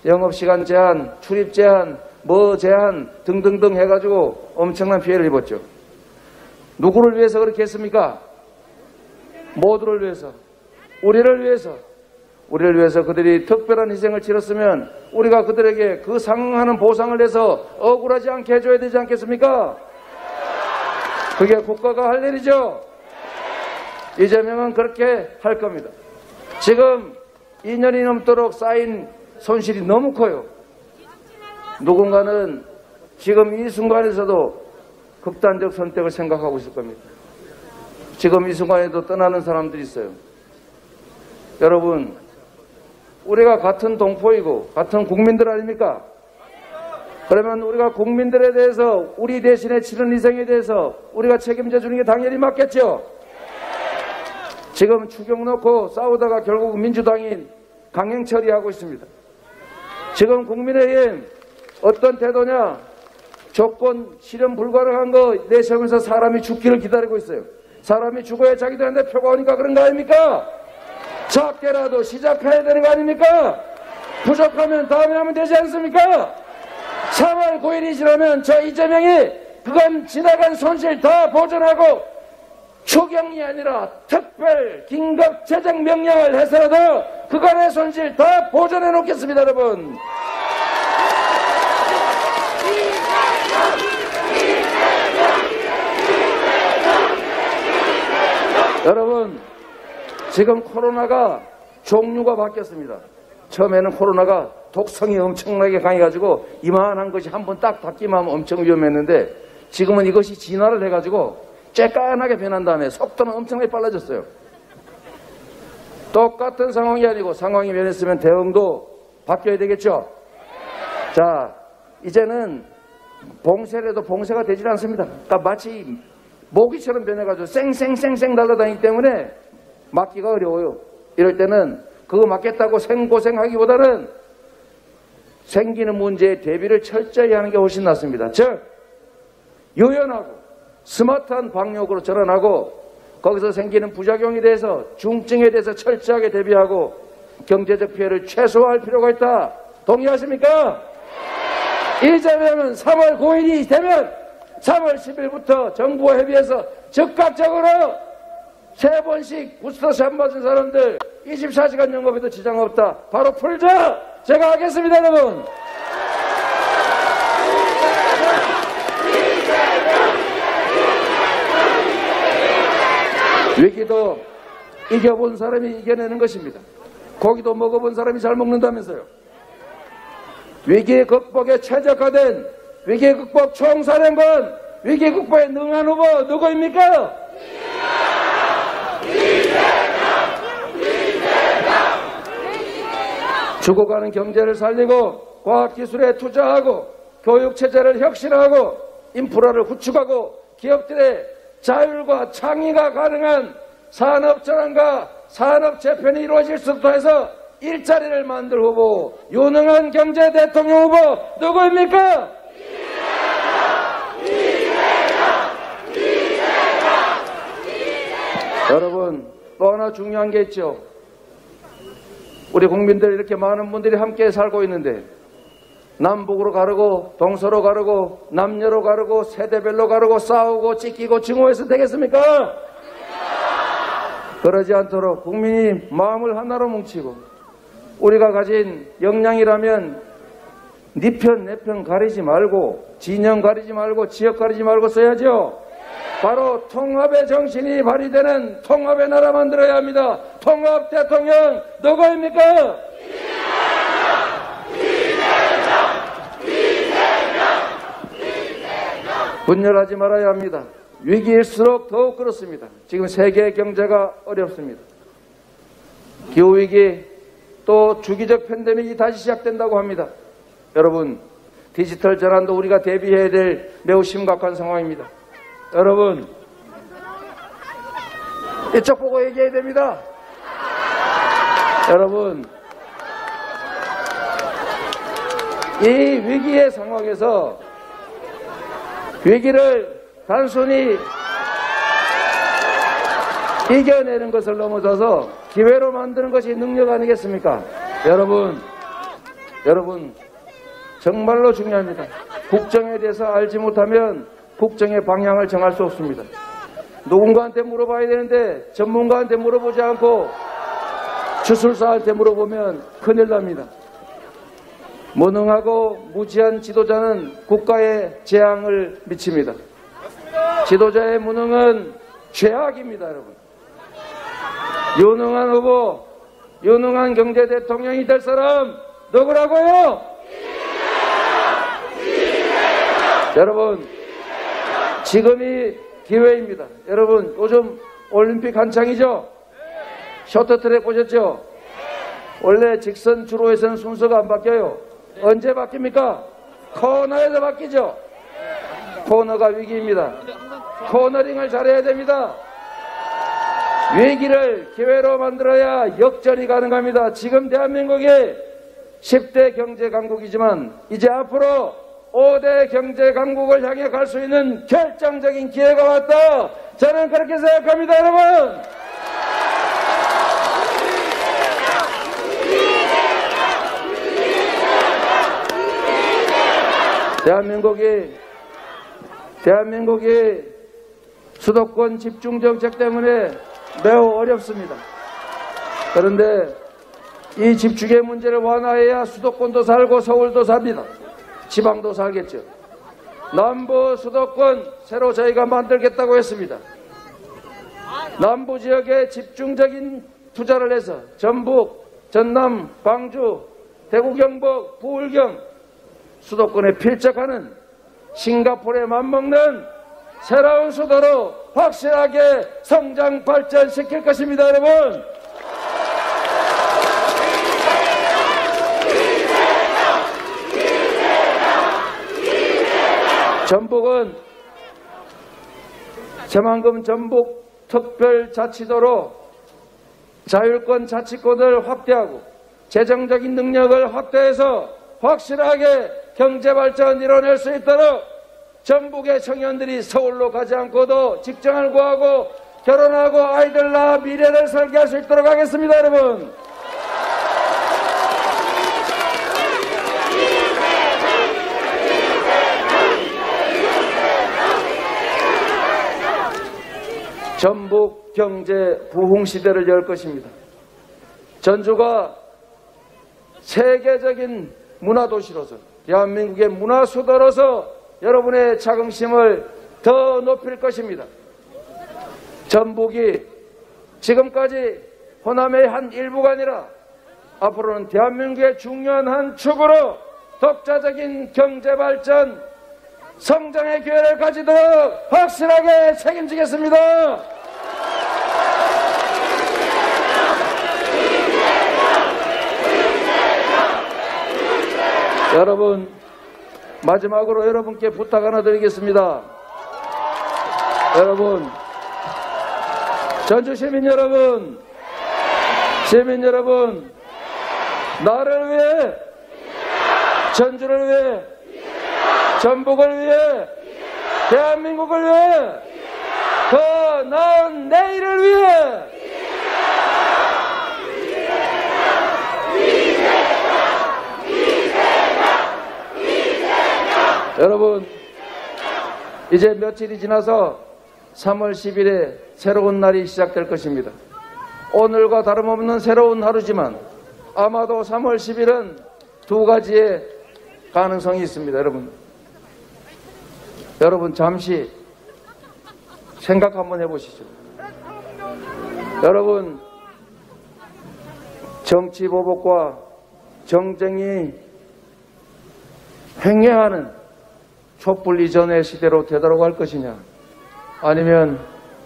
영업시간 제한, 출입 제한, 뭐 제한 등등등 해가지고 엄청난 피해를 입었죠. 누구를 위해서 그렇게 했습니까? 모두를 위해서, 우리를 위해서. 우리를 위해서 그들이 특별한 희생을 치렀으면 우리가 그들에게 그 상응하는 보상을 해서 억울하지 않게 해줘야 되지 않겠습니까? 그게 국가가 할 일이죠. 이재명은 그렇게 할 겁니다. 지금 2년이 넘도록 쌓인 손실이 너무 커요. 누군가는 지금 이 순간에서도 극단적 선택을 생각하고 있을 겁니다. 지금 이 순간에도 떠나는 사람들이 있어요. 여러분, 우리가 같은 동포이고 같은 국민들 아닙니까? 그러면 우리가 국민들에 대해서 우리 대신에 치른 희생에 대해서 우리가 책임져 주는 게 당연히 맞겠죠? 지금 추경 놓고 싸우다가 결국 민주당이 강행 처리하고 있습니다. 지금 국민의힘 어떤 태도냐? 조건 실현 불가능한 거 내세우면서 사람이 죽기를 기다리고 있어요. 사람이 죽어야 자기들한테 표가 오니까 그런 거 아닙니까? 작게라도 시작해야 되는 거 아닙니까? 부족하면 다음에 하면 되지 않습니까? 3월 9일이 지나면 저 이재명이 그간 지나간 손실 다 보전하고 추경이 아니라 특별 긴급 재정 명령을 해서라도 그간의 손실 다 보전해 놓겠습니다, 여러분. 여러분, 지금 코로나가 종류가 바뀌었습니다. 처음에는 코로나가 독성이 엄청나게 강해가지고 이만한 것이 한번 딱 닿기만 하면 엄청 위험했는데 지금은 이것이 진화를 해가지고 쬐깐하게 변한 다음에 속도는 엄청나게 빨라졌어요. 똑같은 상황이 아니고 상황이 변했으면 대응도 바뀌어야 되겠죠. 자, 이제는 봉쇄라도 봉쇄가 되질 않습니다. 그러니까 마치 모기처럼 변해가지고 쌩쌩쌩쌩 날아다니기 때문에 막기가 어려워요. 이럴 때는 그거 막겠다고 생고생하기보다는 생기는 문제에 대비를 철저히 하는 게 훨씬 낫습니다. 즉, 유연하고 스마트한 방역으로 전환하고 거기서 생기는 부작용에 대해서 중증에 대해서 철저하게 대비하고 경제적 피해를 최소화할 필요가 있다. 동의하십니까? 이재명은 3월 9일이 되면 3월 10일부터 정부와 협의해서 즉각적으로 3번씩 부스터샷 맞은 사람들 24시간 영업에도 지장 없다. 바로 풀자. 제가 하겠습니다, 여러분. 위기도 이겨본 사람이 이겨내는 것입니다. 고기도 먹어본 사람이 잘 먹는다면서요. 위기 극복에 최적화된 위기 극복 총사령관, 위기 극복에 능한 후보 누구입니까? 죽어가는 경제를 살리고 과학기술에 투자하고 교육체제를 혁신하고 인프라를 구축하고 기업들의 자율과 창의가 가능한 산업전환과 산업재편이 이루어질 수 있도록 해서 일자리를 만들 후보, 유능한 경제 대통령 후보 누구입니까? 여러분, 또 하나 중요한 게 있죠. 우리 국민들 이렇게 많은 분들이 함께 살고 있는데 남북으로 가르고 동서로 가르고 남녀로 가르고 세대별로 가르고 싸우고 찢기고 증오해서 되겠습니까? 그러지 않도록 국민이 마음을 하나로 뭉치고 우리가 가진 역량이라면 네 편 내 편 가리지 말고 진영 가리지 말고 지역 가리지 말고 써야죠. 바로 통합의 정신이 발휘되는 통합의 나라 만들어야 합니다. 통합 대통령 누구입니까? 분열하지 말아야 합니다. 위기일수록 더욱 그렇습니다. 지금 세계 경제가 어렵습니다. 기후위기 또 주기적 팬데믹이 다시 시작된다고 합니다. 여러분, 디지털 전환도 우리가 대비해야 될 매우 심각한 상황입니다. 여러분, 이쪽 보고 얘기해야 됩니다. 여러분, 이 위기의 상황에서 위기를 단순히 이겨내는 것을 넘어서서 기회로 만드는 것이 능력 아니겠습니까? 여러분 정말로 중요합니다. 국정에 대해서 알지 못하면 국정의 방향을 정할 수 없습니다. 누군가한테 물어봐야 되는데 전문가한테 물어보지 않고 주술사한테 물어보면 큰일 납니다. 무능하고 무지한 지도자는 국가에 재앙을 미칩니다. 지도자의 무능은 죄악입니다, 여러분. 유능한 후보, 유능한 경제 대통령이 될 사람 누구라고요? 여러분, 지금이 기회입니다. 여러분, 요즘 올림픽 한창이죠? 쇼트트랙 보셨죠? 원래 직선 주로에서는 순서가 안 바뀌어요. 언제 바뀝니까? 코너에서 바뀌죠? 코너가 위기입니다. 코너링을 잘해야 됩니다. 위기를 기회로 만들어야 역전이 가능합니다. 지금 대한민국이 10대 경제 강국이지만 이제 앞으로 5대 경제 강국을 향해 갈 수 있는 결정적인 기회가 왔다. 저는 그렇게 생각합니다, 여러분. 대한민국이 수도권 집중 정책 때문에 매우 어렵습니다. 그런데 이 집중의 문제를 완화해야 수도권도 살고 서울도 삽니다. 지방도 살겠죠. 남부 수도권 새로 저희가 만들겠다고 했습니다. 남부 지역에 집중적인 투자를 해서 전북, 전남, 광주, 대구, 경북, 부울경 수도권에 필적하는 싱가포르에 맞먹는 새로운 수도로 확실하게 성장 발전시킬 것입니다, 여러분. 전북은 새만금 전북 특별자치도로 자율권 자치권을 확대하고 재정적인 능력을 확대해서 확실하게 경제발전 이뤄낼 수 있도록 전북의 청년들이 서울로 가지 않고도 직장을 구하고 결혼하고 아이들 낳아 미래를 설계할 수 있도록 하겠습니다, 여러분. 전북 경제 부흥 시대를 열 것입니다. 전주가 세계적인 문화도시로서 대한민국의 문화수도로서 여러분의 자긍심을 더 높일 것입니다. 전북이 지금까지 호남의 한 일부가 아니라 앞으로는 대한민국의 중요한 한 축으로 독자적인 경제발전, 성장의 기회를 가지도록 확실하게 책임지겠습니다. 여러분, 마지막으로 여러분께 부탁 하나 드리겠습니다. 여러분, 전주 시민 여러분, 나를 위해, 전주를 위해, 전북을 위해, 대한민국을 위해, 더 나은 내일을 위해 여러분, 이제 며칠이 지나서 3월 10일에 새로운 날이 시작될 것입니다. 오늘과 다름없는 새로운 하루지만 아마도 3월 10일은 두 가지의 가능성이 있습니다. 여러분 잠시 생각 한번 해보시죠. 여러분, 정치 보복과 정쟁이 횡행하는 촛불 이전의 시대로 되돌아갈 것이냐, 아니면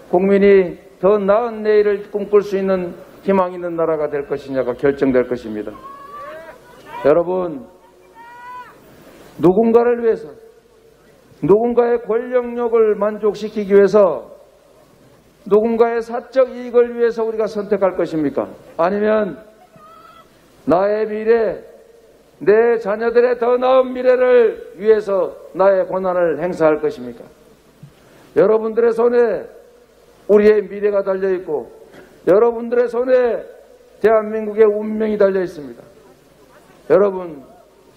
국민이 더 나은 내일을 꿈꿀 수 있는 희망 있는 나라가 될 것이냐가 결정될 것입니다. 여러분, 누군가를 위해서, 누군가의 권력욕을 만족시키기 위해서, 누군가의 사적 이익을 위해서 우리가 선택할 것입니까? 아니면 나의 미래, 내 자녀들의 더 나은 미래를 위해서 나의 권한을 행사할 것입니까? 여러분들의 손에 우리의 미래가 달려있고 여러분들의 손에 대한민국의 운명이 달려있습니다. 여러분,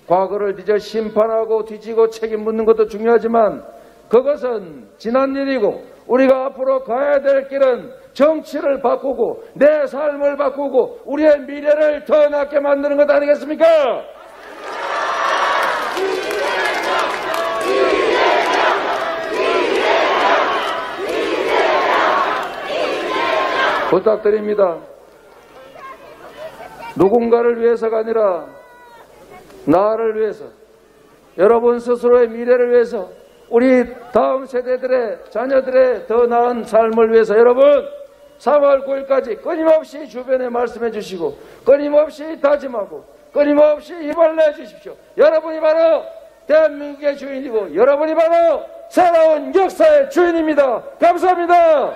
과거를 뒤져 심판하고 뒤지고 책임 묻는 것도 중요하지만 그것은 지난 일이고 우리가 앞으로 가야 될 길은 정치를 바꾸고 내 삶을 바꾸고 우리의 미래를 더 낫게 만드는 것 아니겠습니까? 부탁드립니다. 누군가를 위해서가 아니라 나를 위해서, 여러분 스스로의 미래를 위해서 우리 다음 세대들의 자녀들의 더 나은 삶을 위해서 여러분 3월 9일까지 끊임없이 주변에 말씀해 주시고 끊임없이 다짐하고 끊임없이 힘을 내주십시오. 여러분이 바로 대한민국의 주인이고 여러분이 바로 새로운 역사의 주인입니다. 감사합니다.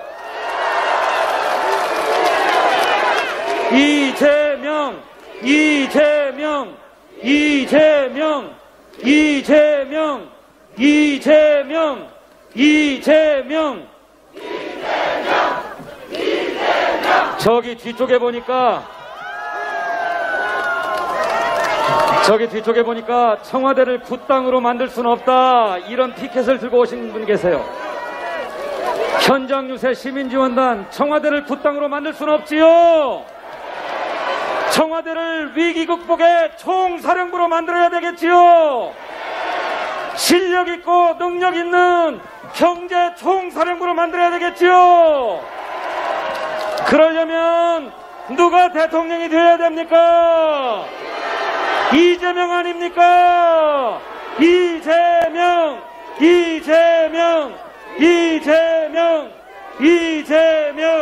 이재명, 이재명, 이재명, 이재명, 이재명, 이재명, 저기 뒤쪽에 보니까 청와대를 굿땅으로 만들 수는 없다 이런 피켓을 들고 오신 분 계세요. 현장 유세 시민지원단 청와대를 굿땅으로 만들 수는 없지요. 청와대를 위기 극복의 총사령부로 만들어야 되겠지요. 실력 있고 능력 있는 경제 총사령부로 만들어야 되겠지요. 그러려면 누가 대통령이 되어야 됩니까? 이재명 아닙니까? 이재명, 이재명, 이재명, 이재명,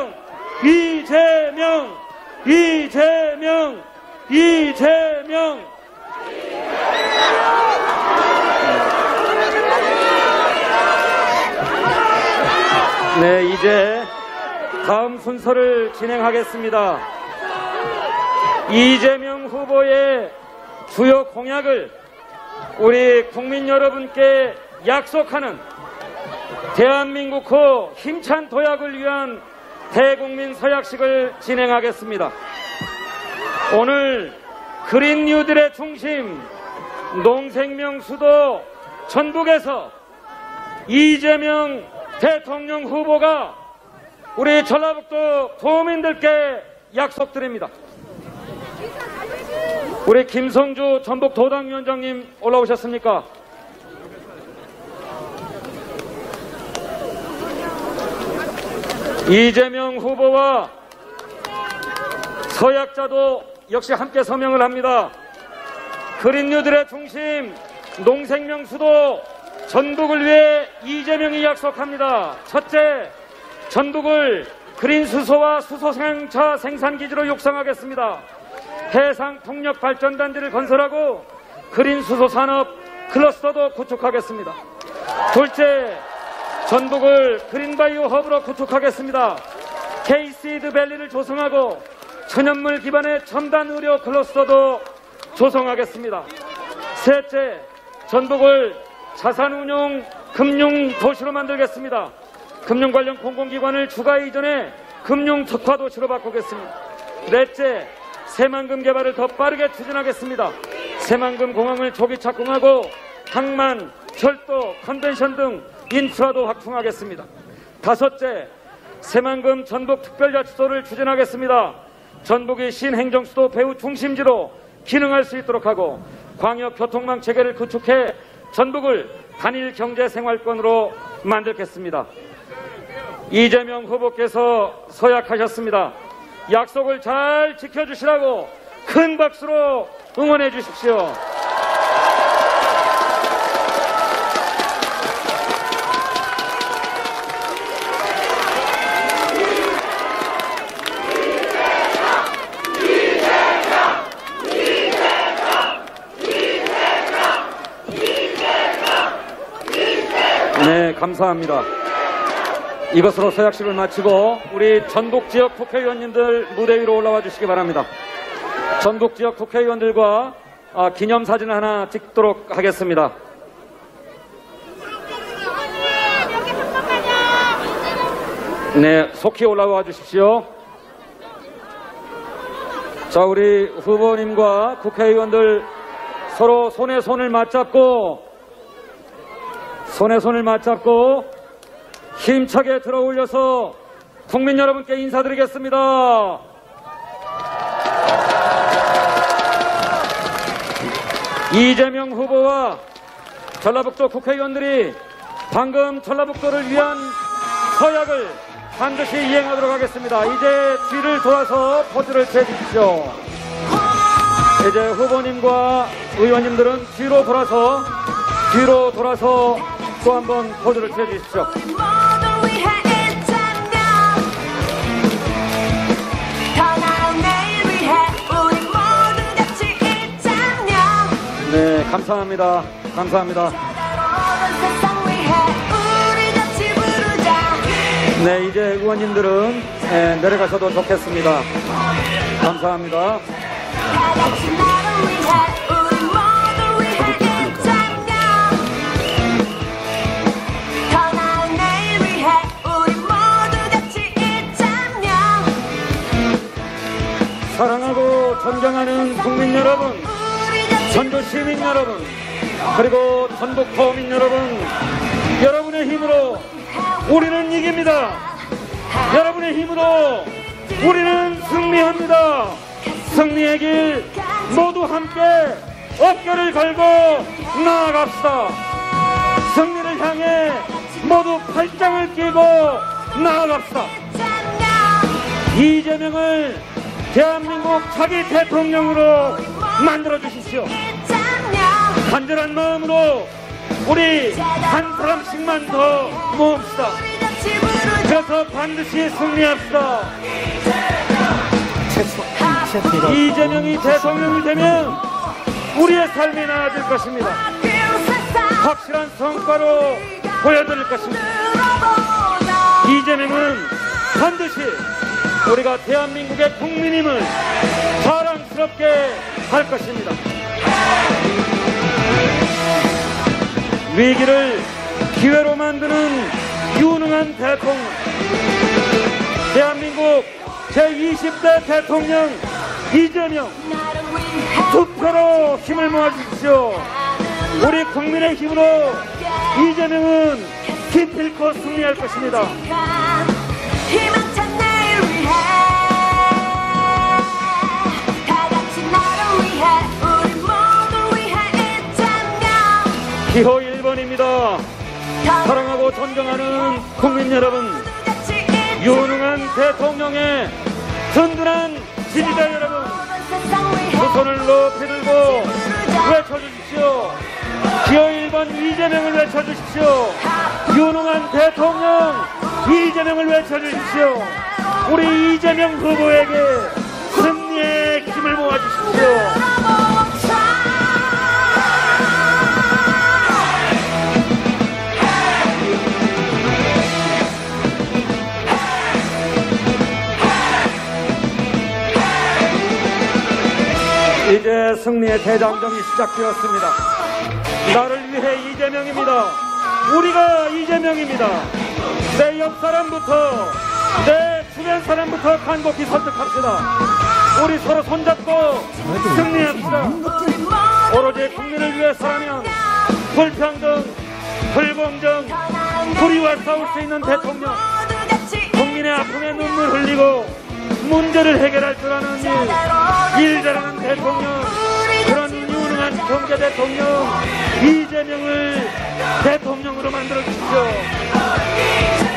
이재명, 이재명, 이재명. 네, 이제 다음 순서를 진행하겠습니다. 이재명 후보의 주요 공약을 우리 국민 여러분께 약속하는 대한민국 후 힘찬 도약을 위한 대국민 서약식을 진행하겠습니다. 오늘 그린 뉴딜의 중심 농생명 수도 전북에서 이재명 대통령 후보가 우리 전라북도 도민들께 약속드립니다. 우리 김성주 전북도당위원장님 올라오셨습니까? 이재명 후보와 서약자도 역시 함께 서명을 합니다. 그린 뉴딜의 중심 농생명 수도 전북을 위해 이재명이 약속합니다. 첫째, 전북을 그린 수소와 수소생차 생산기지로 육성하겠습니다. 해상 풍력 발전단지를 건설하고 그린 수소 산업 클러스터도 구축하겠습니다. 둘째, 전북을 그린바이오 허브로 구축하겠습니다. K시드 밸리를 조성하고 천연물 기반의 첨단 의료 클러스터도 조성하겠습니다. 셋째, 전북을 자산운용 금융 도시로 만들겠습니다. 금융 관련 공공기관을 추가 이전해 금융 특화 도시로 바꾸겠습니다. 넷째, 새만금 개발을 더 빠르게 추진하겠습니다. 새만금 공항을 조기 착공하고 항만, 철도, 컨벤션 등 인프라도 확충하겠습니다. 다섯째, 새만금 전북 특별자치도를 추진하겠습니다. 전북이 신행정수도 배후 중심지로 기능할 수 있도록 하고 광역교통망 체계를 구축해 전북을 단일 경제생활권으로 만들겠습니다. 이재명 후보께서 서약하셨습니다. 약속을 잘 지켜주시라고 큰 박수로 응원해 주십시오. 네, 감사합니다. 이것으로 서약식을 마치고 우리 전북지역 국회의원님들 무대 위로 올라와 주시기 바랍니다. 전북지역 국회의원들과 기념사진 하나 찍도록 하겠습니다. 네, 속히 올라와 주십시오. 자, 우리 후보님과 국회의원들 서로 손에 손을 맞잡고 힘차게 들어 올려서 국민 여러분께 인사드리겠습니다. 이재명 후보와 전라북도 국회의원들이 방금 전라북도를 위한 서약을 반드시 이행하도록 하겠습니다. 이제 뒤를 돌아서 포즈를 취해주십시오. 이제 후보님과 의원님들은 뒤로 돌아서 또 한 번 포즈를 취해주십시오. 모두 위해 이장면 더 나은 내일 위해 우리 모두 같이 이장면 네, 감사합니다. 감사합니다. 세상 위해 우리 같이 부르자 네, 이제 의원님들은 내려가셔도 좋겠습니다. 감사합니다. 다 같이 나를 위해 우리 모두 위해 이장면 더 나은 내일 위해 우리 모두 같이 이장면 사랑하고 존경하는 국민 여러분, 전주 시민 여러분, 그리고 전북 도민 여러분, 여러분의 힘으로 우리는 이깁니다. 여러분의 힘으로 우리는 승리합니다. 승리의 길 모두 함께 어깨를 걸고 나아갑시다. 승리를 향해 모두 팔짱을 끼고 나아갑시다. 이재명을 대한민국 차기 대통령으로 만들어 주십시오. 간절한 마음으로 우리 한 사람씩만 더 모읍시다. 그래서 반드시 승리합시다. 이재명이 대통령이 되면 우리의 삶이 나아질 것입니다. 확실한 성과로 보여드릴 것입니다. 이재명은 반드시 우리가 대한민국의 국민임을 자랑스럽게 할 것입니다. 위기를 기회로 만드는 유능한 대통령, 대한민국 제20대 대통령 이재명, 투표로 힘을 모아주십시오. 우리 국민의 힘으로 이재명은 기필코 승리할 것입니다. 희망찬 내일 위해 다 같이 나를 위해 우리 모두 위해 이장면 기호 1번입니다. 사랑하고 존경하는 국민 여러분, 유능한 대통령의 든든한 지지자 여러분, 두 손을 높이 들고 외쳐주십시오. 기호 1번 이재명을 외쳐주십시오. 유능한 대통령 이재명을 외쳐주십시오. 우리 이재명 후보에게 승리의 힘을 모아주십시오. 이제 승리의 대장정이 시작되었습니다. 나를 위해 이재명입니다. 우리가 이재명입니다. 내 옆 사람부터, 내 주변 사람부터 간곡히 설득합시다. 우리 서로 손잡고 승리합시다. 오로지 국민을 위해서라면 불평등, 불공정, 불의와 싸울 수 있는 대통령, 국민의 아픔에 눈물 흘리고 문제를 해결할 줄 아는 일 잘하는 대통령, 그런 유능한 경제 대통령 이재명을 대통령으로 만들어 주십시오.